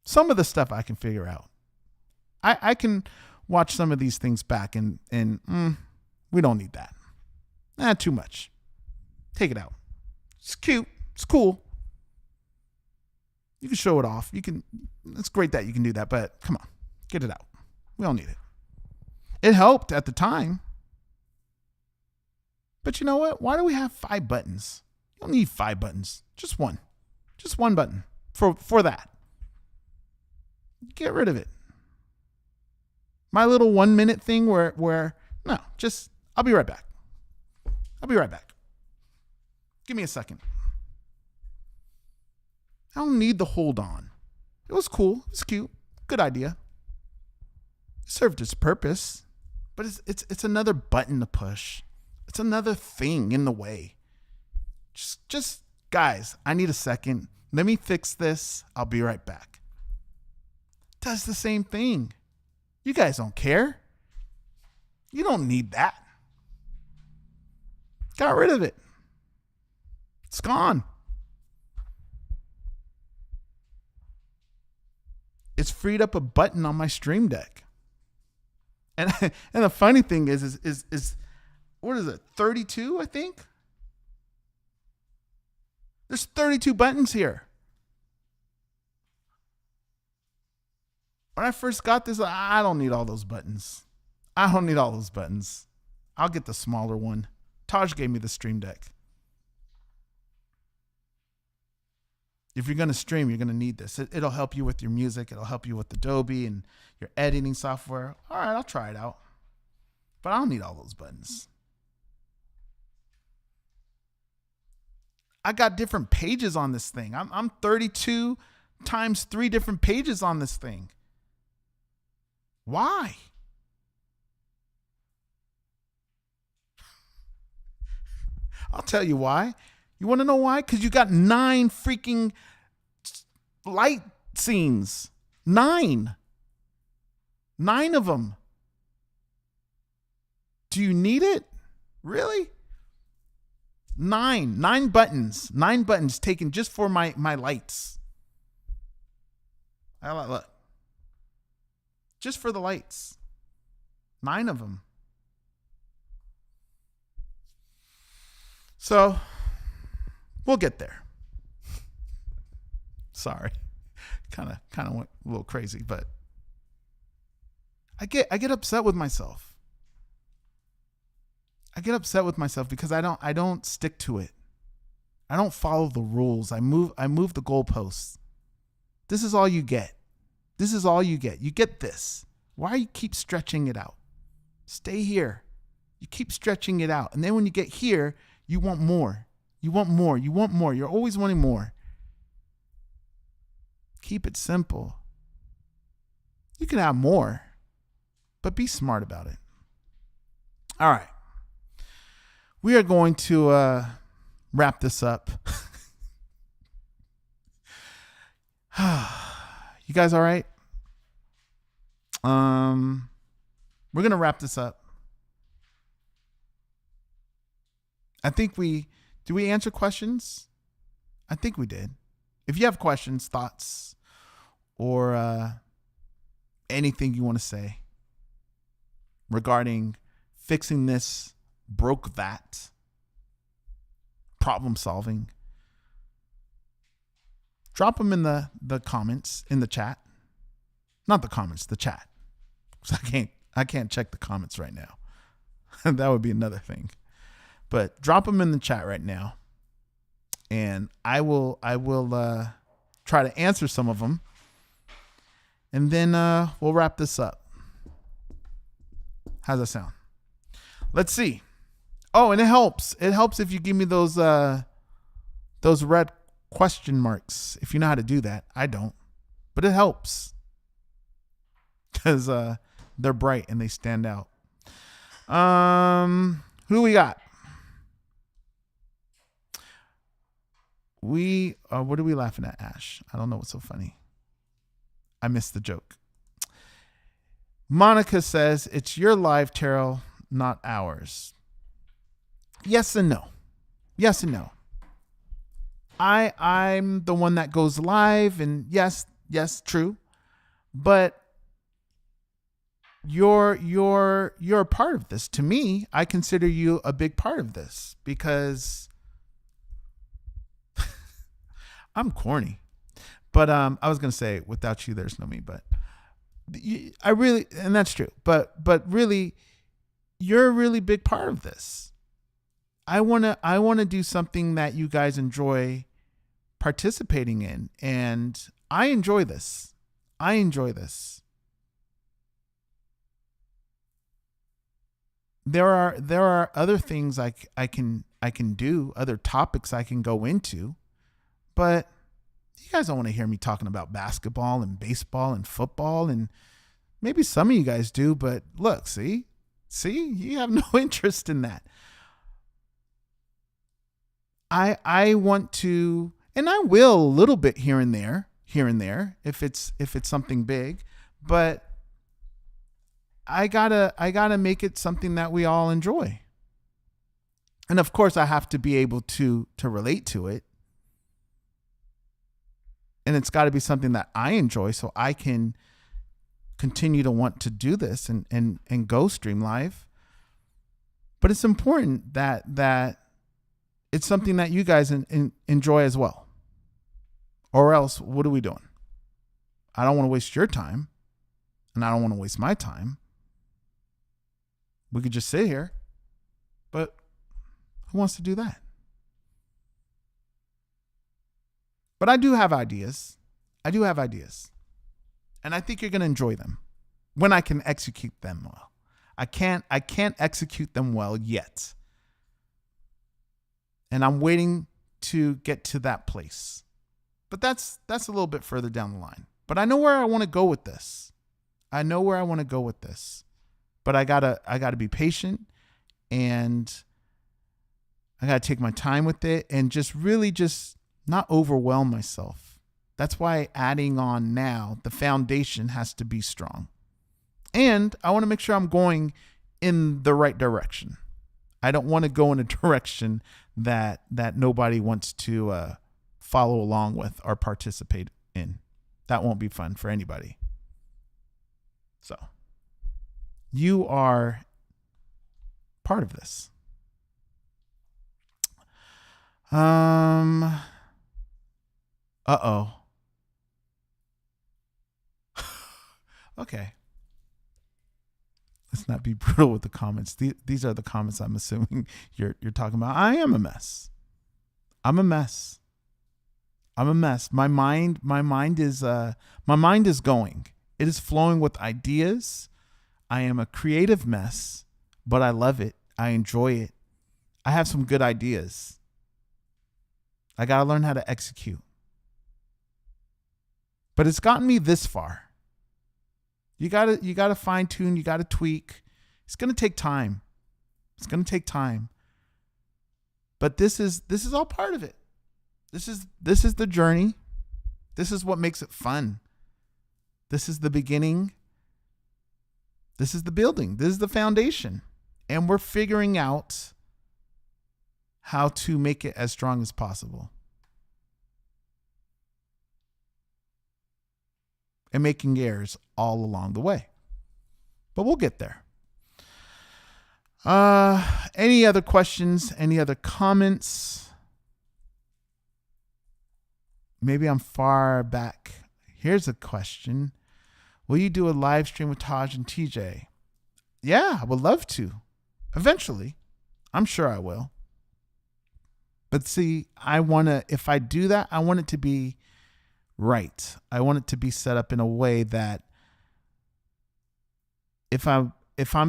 Some of the stuff I can figure out. I can watch some of these things back and we don't need that. Too much. Take it out. It's cute. It's cool. You can show it off. It's great that you can do that, but come on, get it out. We don't need it. It helped at the time. But you know what? Why do we have 5 buttons? You don't need 5 buttons. Just one. Just one button for that. Get rid of it. My little 1 minute thing where I'll be right back. Give me a second. I don't need the hold on. It was cool. It's cute. Good idea. It served its purpose. But it's another button to push. It's another thing in the way. Just guys, I need a second. Let me fix this. I'll be right back. Does the same thing. You guys don't care. You don't need that. Got rid of it. It's gone. It's freed up a button on my Stream Deck. And the funny thing is what is it? 32, I think. There's 32 buttons here. When I first got this, I don't need all those buttons. I'll get the smaller one. Taj gave me the Stream Deck. If you're going to stream, you're going to need this. It'll help you with your music. It'll help you with Adobe and your editing software. All right, I'll try it out. But I don't need all those buttons. I got different pages on this thing. I'm 32 times 3 different pages on this thing. Why? I'll tell you why. You want to know why? Because you got 9 freaking light scenes. 9. 9 of them. Do you need it? Really? 9 buttons. 9 buttons taken just for my lights. Look. Just for the lights. 9 of them. So, we'll get there. Sorry. Kind of went a little crazy, but I get upset with myself. I get upset with myself because I don't stick to it. I don't follow the rules. I move the goalposts. This is all you get. This is all you get. You get this. Why you keep stretching it out? Stay here. You keep stretching it out. And then when you get here, you want more. You want more. You want more. You're always wanting more. Keep it simple. You can have more, but be smart about it. All right. We are going to wrap this up. You guys all right? We're going to wrap this up. I think did we answer questions? I think we did. If you have questions, thoughts, or anything you want to say regarding fixing this, broke that, problem solving, drop them in the comments, in the chat. Not the comments, the chat. Because I can't check the comments right now. That would be another thing. But drop them in the chat right now. And I will try to answer some of them. And then we'll wrap this up. How's that sound? Let's see. Oh, and it helps. It helps if you give me those red question marks. If you know how to do that. I don't. But it helps. Because they're bright and they stand out. Who do we got? What are we laughing at, Ash? I don't know what's so funny. I missed the joke. Monica says, it's your live, Terrell, not ours. Yes and no. Yes and no. I'm the one that goes live, and yes, true. But you're a part of this. To me, I consider you a big part of this because I'm corny. But I was going to say, without you, there's no me. But I really, and that's true. But really, you're a really big part of this. I want to do something that you guys enjoy participating in. And I enjoy this. There are other things I can do, other topics I can go into. But you guys don't want to hear me talking about basketball and baseball and football, and maybe some of you guys do, but look, see, you have no interest in that. I want to, and I will a little bit here and there if it's something big, but I gotta make it something that we all enjoy. And of course I have to be able to relate to it. And it's got to be something that I enjoy so I can continue to want to do this and go stream live. But it's important that it's something that you guys enjoy as well. Or else, what are we doing? I don't want to waste your time. And I don't want to waste my time. We could just sit here. But who wants to do that? But I do have ideas. And I think you're going to enjoy them when I can execute them well. I can't execute them well yet. And I'm waiting to get to that place. But that's a little bit further down the line. But I know where I want to go with this. But I gotta be patient, and I gotta take my time with it and just really not overwhelm myself. That's why adding on now, the foundation has to be strong. And I want to make sure I'm going in the right direction. I don't want to go in a direction that nobody wants to follow along with or participate in. That won't be fun for anybody. So, you are part of this. Uh-oh. Okay. Let's not be brutal with the comments. These are the comments I'm assuming you're talking about. I am a mess. I'm a mess. I'm a mess. My mind is going. It is flowing with ideas. I am a creative mess, but I love it. I enjoy it. I have some good ideas. I got to learn how to execute. But it's gotten me this far. You got to fine tune, you got to tweak. It's going to take time. It's going to take time. But this is all part of it. This is the journey. This is what makes it fun. This is the beginning. This is the building. This is the foundation. And we're figuring out how to make it as strong as possible. And making errors all along the way. But we'll get there. Any other questions? Any other comments? Maybe I'm far back. Here's a question. Will you do a live stream with Taj and TJ? Yeah, I would love to. Eventually. I'm sure I will. But see, if I do that, I want it to be right. I want it to be set up in a way that if I'm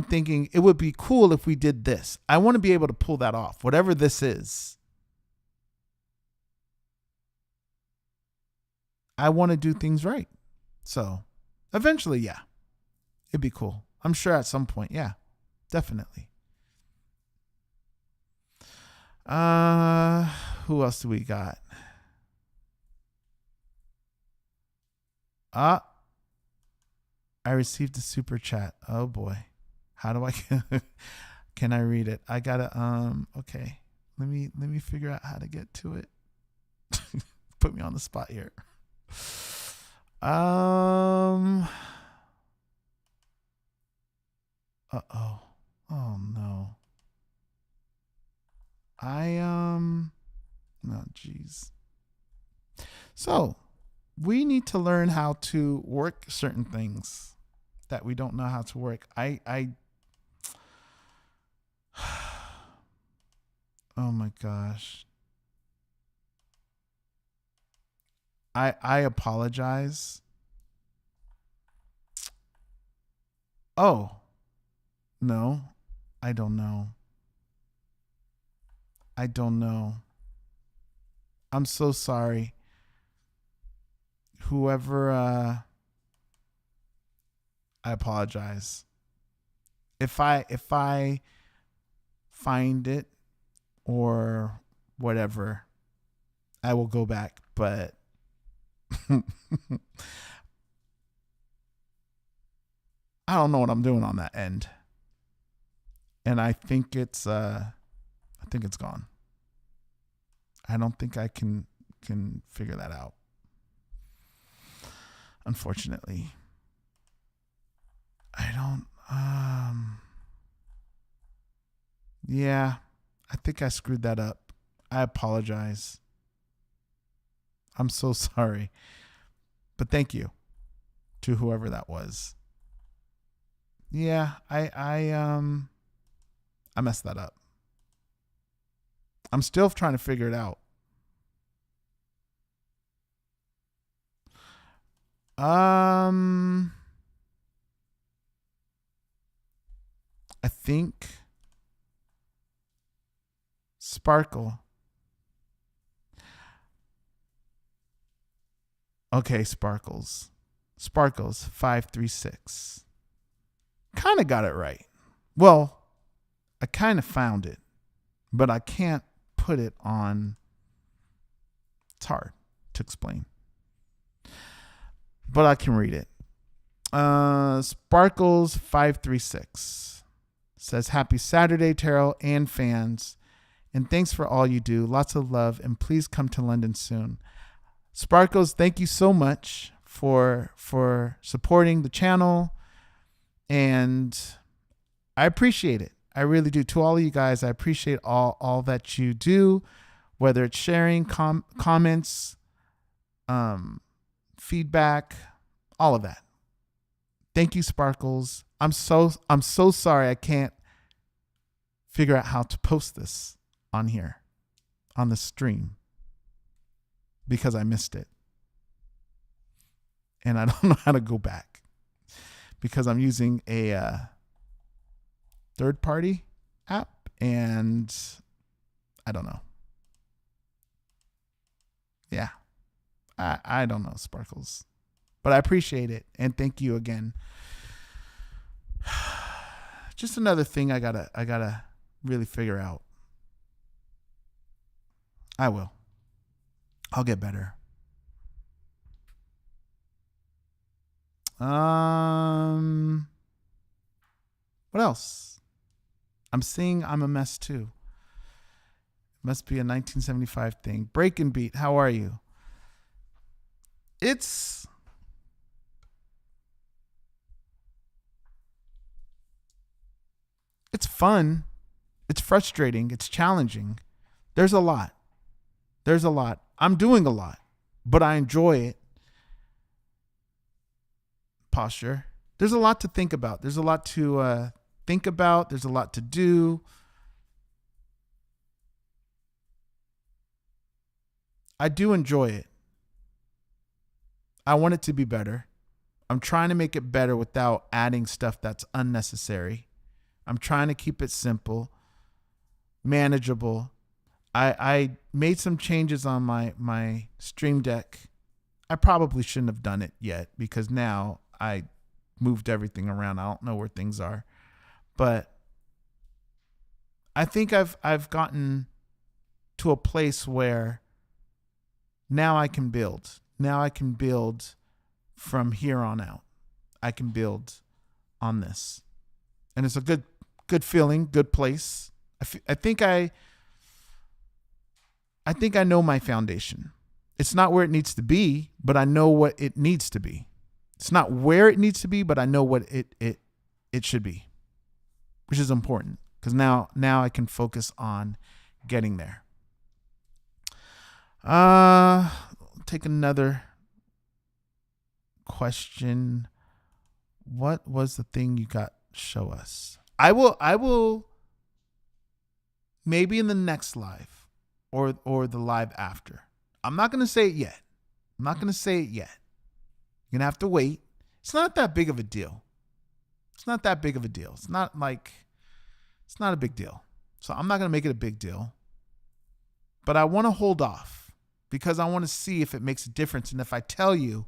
thinking it would be cool if we did this, I want to be able to pull that off, whatever this is. I want to do things right. So eventually, yeah, it'd be cool. I'm sure at some point, yeah, definitely. Who else do we got? I received a super chat. Oh boy. How do I can I read it? I gotta okay. Let me figure out how to get to it. Put me on the spot here. Uh-oh. Oh no. No, geez. So we need to learn how to work certain things that we don't know how to work. Oh my gosh. I apologize. Oh, no, I don't know. I don't know. I'm so sorry. Whoever, I apologize. If I find it or whatever, I will go back, but I don't know what I'm doing on that end. And I think it's gone. I don't think I can figure that out. Unfortunately. I don't yeah, I think I screwed that up. I apologize. I'm so sorry. But thank you to whoever that was. Yeah, I messed that up. I'm still trying to figure it out. I think Sparkle. Okay, Sparkles 536. Kind of got it right. Well, I kind of found it, but I can't put it on. It's hard to explain, but I can read it. Sparkles 536 says, "Happy Saturday, Terrell and fans, and thanks for all you do. Lots of love, and please come to London soon." Sparkles, thank you so much for supporting the channel, and I appreciate it. I really do. To all of you guys, I appreciate all that you do, whether it's sharing, comments, feedback, all of that. Thank you, Sparkles. I'm so sorry I can't figure out how to post this on here, on the stream, because I missed it. And I don't know how to go back because I'm using a third party app and I don't know. Yeah. I don't know, Sparkles. But I appreciate it and thank you again. Just another thing I gotta really figure out. I will. I'll get better. What else? I'm seeing I'm a mess too. Must be a 1975 thing. Break and Beat, how are you? It's fun. It's frustrating. It's challenging. There's a lot. I'm doing a lot, but I enjoy it. Posture. There's a lot to think about. There's a lot to think about. There's a lot to do. I do enjoy it. I want it to be better. I'm trying to make it better without adding stuff that's unnecessary. I'm trying to keep it simple, manageable. I made some changes on my Stream Deck. I probably shouldn't have done it yet because now I moved everything around. I don't know where things are. But I think I've gotten to a place where now I can build. Now I can build from here on out. I can build on this. And it's a good feeling, good place. I think I know my foundation. It's not where it needs to be, but I know what it needs to be. It's not where it needs to be, but I know what it should be, which is important because now I can focus on getting there. Take another question. What was the thing you got? Show us. I will maybe in the next live or the live after. I'm not going to say it yet. You're going to have to wait. It's not that big of a deal. It's not a big deal. So I'm not going to make it a big deal. But I want to hold off because I want to see if it makes a difference. And if I tell you,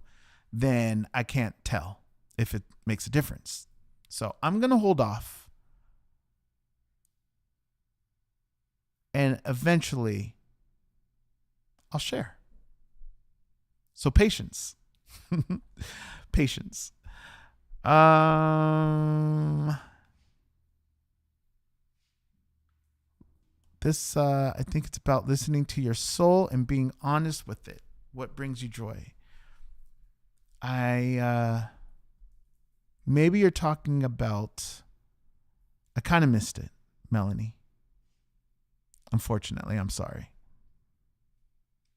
then I can't tell if it makes a difference. So I'm going to hold off. And eventually I'll share. So patience. Patience. This, I think it's about listening to your soul and being honest with it. What brings you joy? Maybe you're talking about, I kind of missed it, Melanie. Unfortunately, I'm sorry.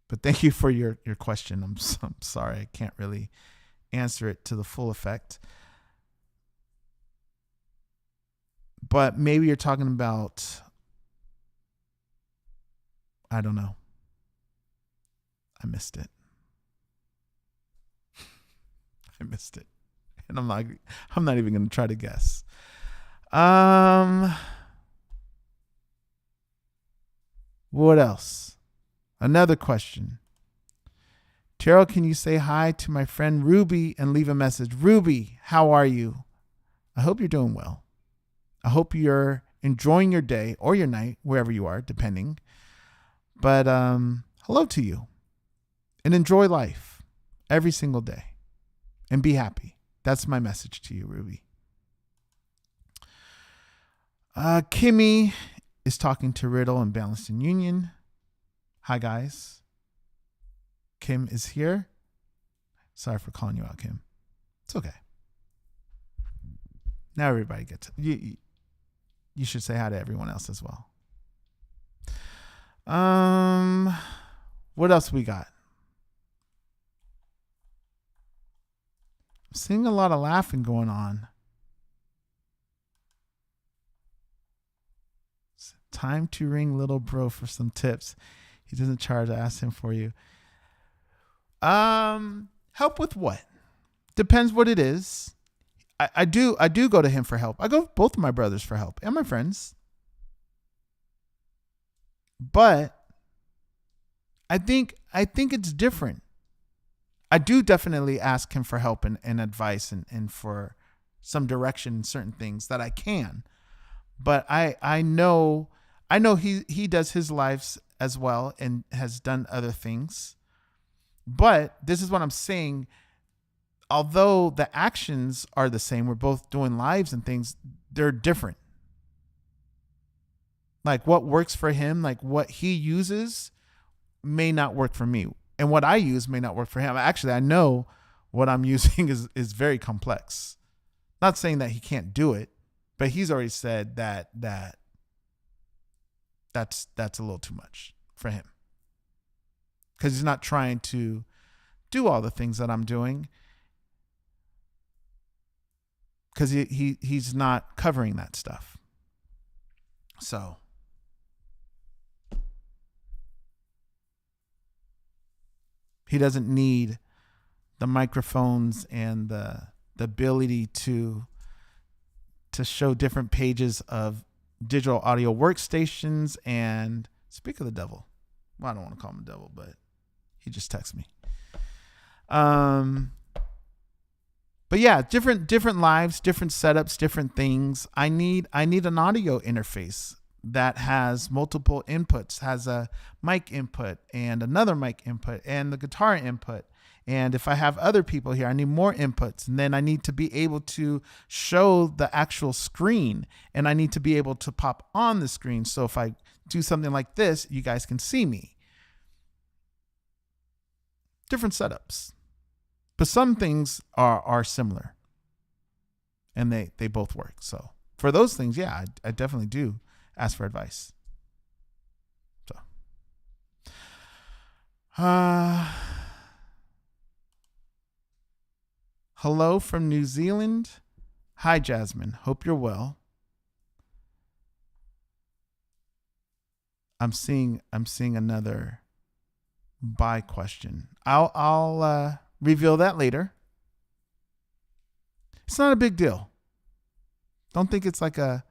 But thank you for your question. I'm sorry. I can't really answer it to the full effect. But maybe you're talking about, I don't know. I missed it. And I'm not even going to try to guess. What else? Another question. Terrell, can you say hi to my friend Ruby and leave a message? Ruby, how are you? I hope you're doing well. I hope you're enjoying your day or your night, wherever you are, depending. But hello to you. And enjoy life every single day. And be happy. That's my message to you, Ruby. Kimmy is talking to Riddle and Balanced in Union. Hi, guys. Kim is here. Sorry for calling you out, Kim. It's okay. Now everybody gets it. You should say hi to everyone else as well. What else we got? I'm seeing a lot of laughing going on. Time to ring little bro for some tips. He doesn't charge. I asked him for you. Help with what? Depends what it is. I do go to him for help. I go to both of my brothers for help and my friends. But I think it's different. I do definitely ask him for help and advice and for some direction in certain things that I can. But I know he does his lives as well and has done other things. But this is what I'm saying. Although the actions are the same, we're both doing lives and things, they're different. Like what works for him, like what he uses may not work for me. And what I use may not work for him. Actually, I know what I'm using is very complex. Not saying that he can't do it, but he's already said that's a little too much for him. Because he's not trying to do all the things that I'm doing. Because he's not covering that stuff. So he doesn't need the microphones and the ability to show different pages of digital audio workstations. And speak of the devil. Well, I don't want to call him the devil, but he just texted me. But yeah, different lives, different setups, different things. I need an audio interface that has multiple inputs, has a mic input and another mic input and the guitar input. And if I have other people here, I need more inputs. And then I need to be able to show the actual screen, and I need to be able to pop on the screen. So if I do something like this, you guys can see me. Different setups. But some things are similar, and they both work. So for those things, yeah, I definitely do ask for advice. So, hello from New Zealand. Hi, Jasmine. Hope you're well. I'm seeing another buy question. I'll reveal that later. It's not a big deal. Don't think it's like a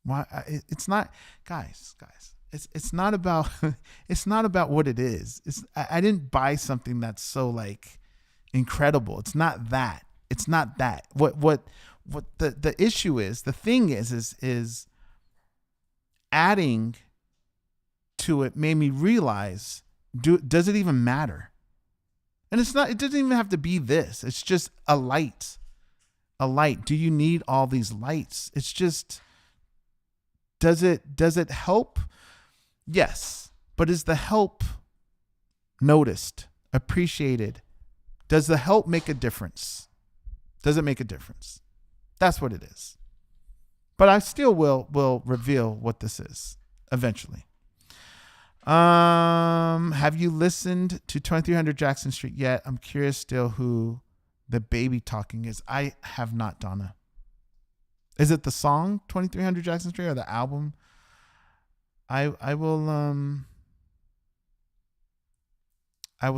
why it's not, guys. It's not about it's not about what it is. I didn't buy something that's so like incredible. It's not that. It's not that. What the issue is, the thing is adding to it made me realize, does it even matter? And it doesn't even have to be this. It's just a light. A light. Do you need all these lights? It's just, does it help? Yes. But is the help noticed, appreciated? Does the help make a difference? Does it make a difference? That's what it is. But I still will reveal what this is eventually. Have you listened to 2300 Jackson Street yet? I'm curious still who the baby talking is. I have not, Donna. Is it the song 2300 Jackson Street or the album? I will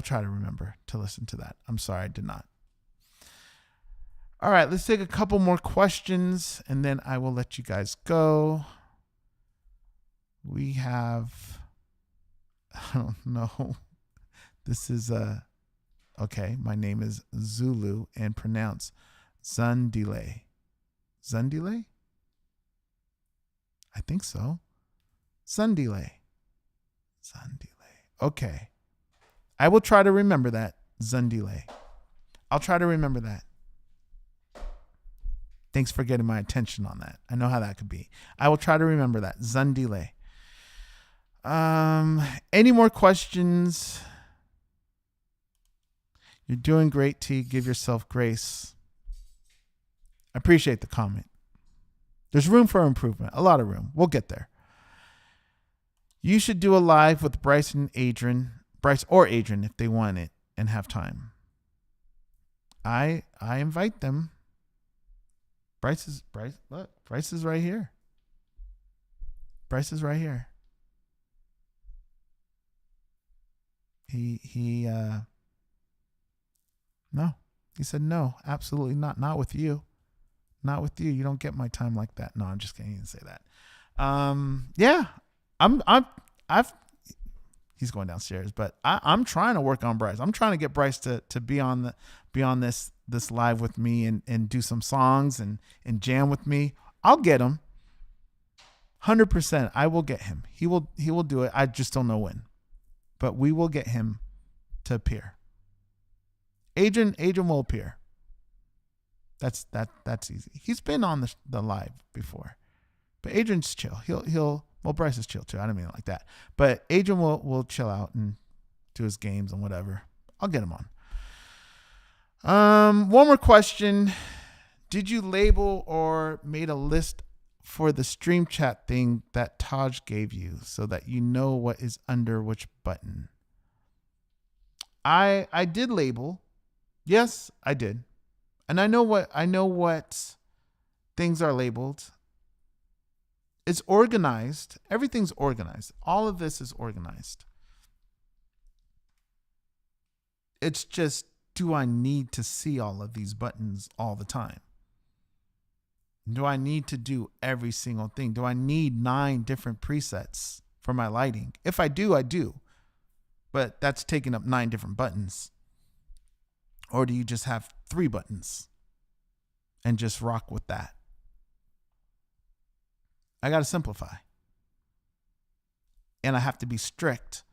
try to remember to listen to that. I'm sorry, I did not. All right, let's take a couple more questions and then I will let you guys go. We have, I don't know. This is okay. My name is Zulu and pronounced Zundile. Zundile? I think so. Zundile. Okay. I will try to remember that. Zundile. I'll try to remember that. Thanks for getting my attention on that. I know how that could be. I will try to remember that. Zundile. Any more questions? You're doing great, T. Give yourself grace. I appreciate the comment. There's room for improvement. A lot of room. We'll get there. You should do a live with Bryce or Adrian if they want it and have time. I invite them. Bryce is look, Bryce is right here. Bryce is right here. He no. He said no, absolutely not. Not with you. Not with you. You don't get my time like that. No, I'm just kidding. He didn't say that. Yeah. I've he's going downstairs, but I'm trying to work on Bryce. I'm trying to get Bryce to be on this live with me and do some songs and jam with me. I'll get him. 100%. I will get him. He will do it. I just don't know when. But we will get him to appear. Adrian will appear. That's easy. He's been on the live before. But Adrian's chill. Well, Bryce is chill too. I don't mean it like that. But Adrian will chill out and do his games and whatever. I'll get him on. One more question. Did you label or made a list for the stream chat thing that Taj gave you so that you know what is under which button? I did label. Yes, I did. And I know what things are labeled. It's organized. Everything's organized. All of this is organized. It's just, do I need to see all of these buttons all the time? Do I need to do every single thing? Do I need 9 different presets for my lighting? If I do, I do. But that's taking up 9 different buttons. Or do you just have 3 buttons and just rock with that? I got to simplify. And I have to be strict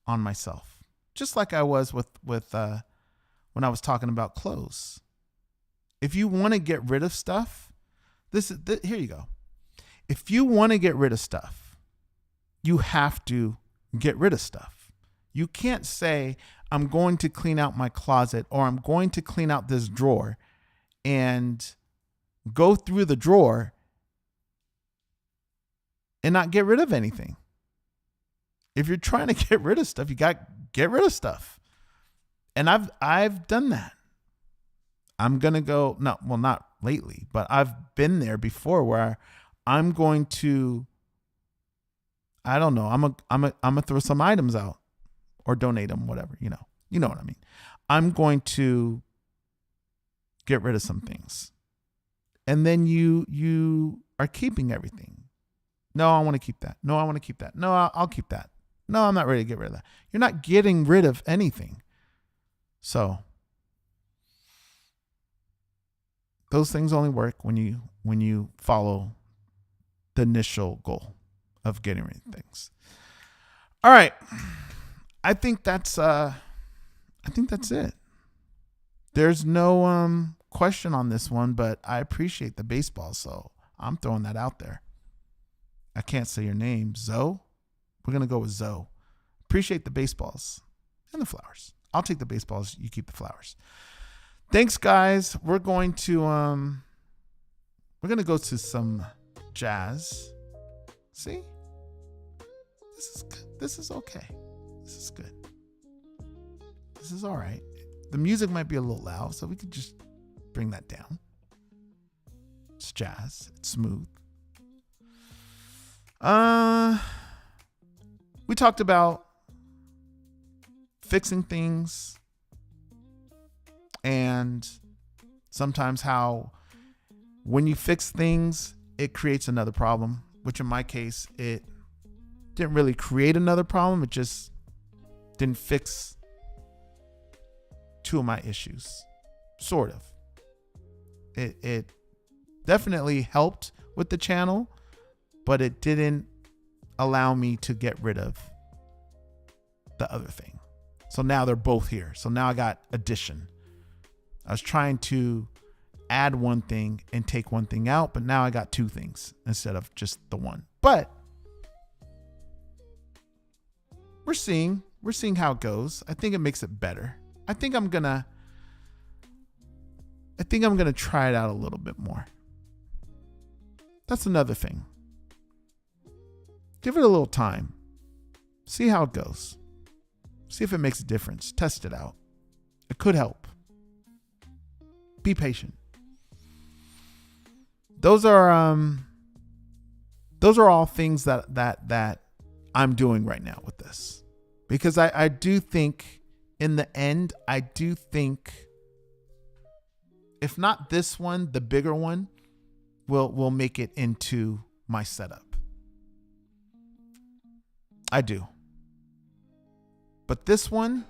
on myself. Just like I was with when I was talking about clothes. If you want to get rid of stuff, here you go. If you want to get rid of stuff, you have to get rid of stuff. You can't say, I'm going to clean out my closet or I'm going to clean out this drawer and go through the drawer and not get rid of anything. If you're trying to get rid of stuff, you got to get rid of stuff. And I've done that. I'm going to go, not lately, but I've been there before where I'm going to, I don't know, I'm going to throw some items out or donate them, whatever, you know what I mean. I'm going to get rid of some things. And then you are keeping everything. No, I want to keep that. No, I want to keep that. No, I'll keep that. No, I'm not ready to get rid of that. You're not getting rid of anything. So those things only work when you follow the initial goal of getting rid of things. All right. I think that's it. There's no question on this one, but I appreciate the baseball, so I'm throwing that out there. I can't say your name, Zoe. We're gonna go with Zoe. Appreciate the baseballs and the flowers. I'll take the baseballs. You keep the flowers. Thanks, guys. We're going to go to some jazz. See, this is good. This is okay. This is good. This is all right. The music might be a little loud, so we could just bring that down. It's jazz. It's smooth. We talked about fixing things and sometimes how when you fix things, it creates another problem, which in my case, it didn't really create another problem. It just didn't fix 2 of my issues, sort of. It definitely helped with the channel, but it didn't allow me to get rid of the other thing. So now they're both here. So now I got addition. I was trying to add one thing and take one thing out, but now I got 2 things instead of just the one. But we're seeing how it goes. I think it makes it better. I think I'm gonna try it out a little bit more. That's another thing. Give it a little time. See how it goes. See if it makes a difference. Test it out. It could help. Be patient. Those are all things that I'm doing right now with this, because I do think in the end, I do think if not this one, the bigger one will make it into my setup. I do. But this one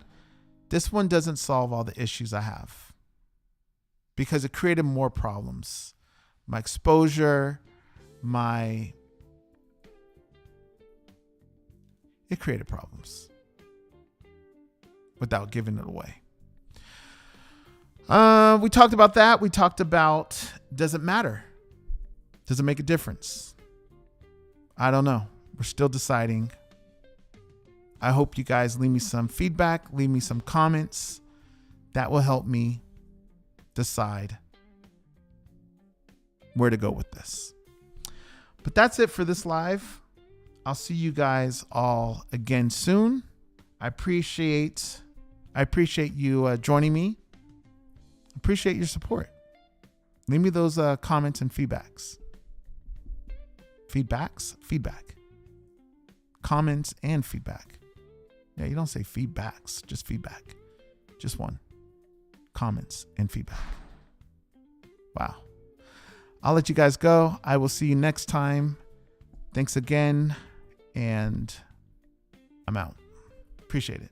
doesn't solve all the issues I have, because it created more problems. My exposure, it created problems without giving it away. We talked about that. We talked about, does it matter? Does it make a difference? I don't know. We're still deciding. I hope you guys leave me some feedback, leave me some comments. That will help me decide where to go with this. But that's it for this live. I'll see you guys all again soon. I appreciate you joining me. Appreciate your support. Leave me those comments and feedback. Comments and feedback. Yeah, you don't say feedbacks, just feedback. Just one. Comments and feedback. Wow. I'll let you guys go. I will see you next time. Thanks again, and I'm out. Appreciate it.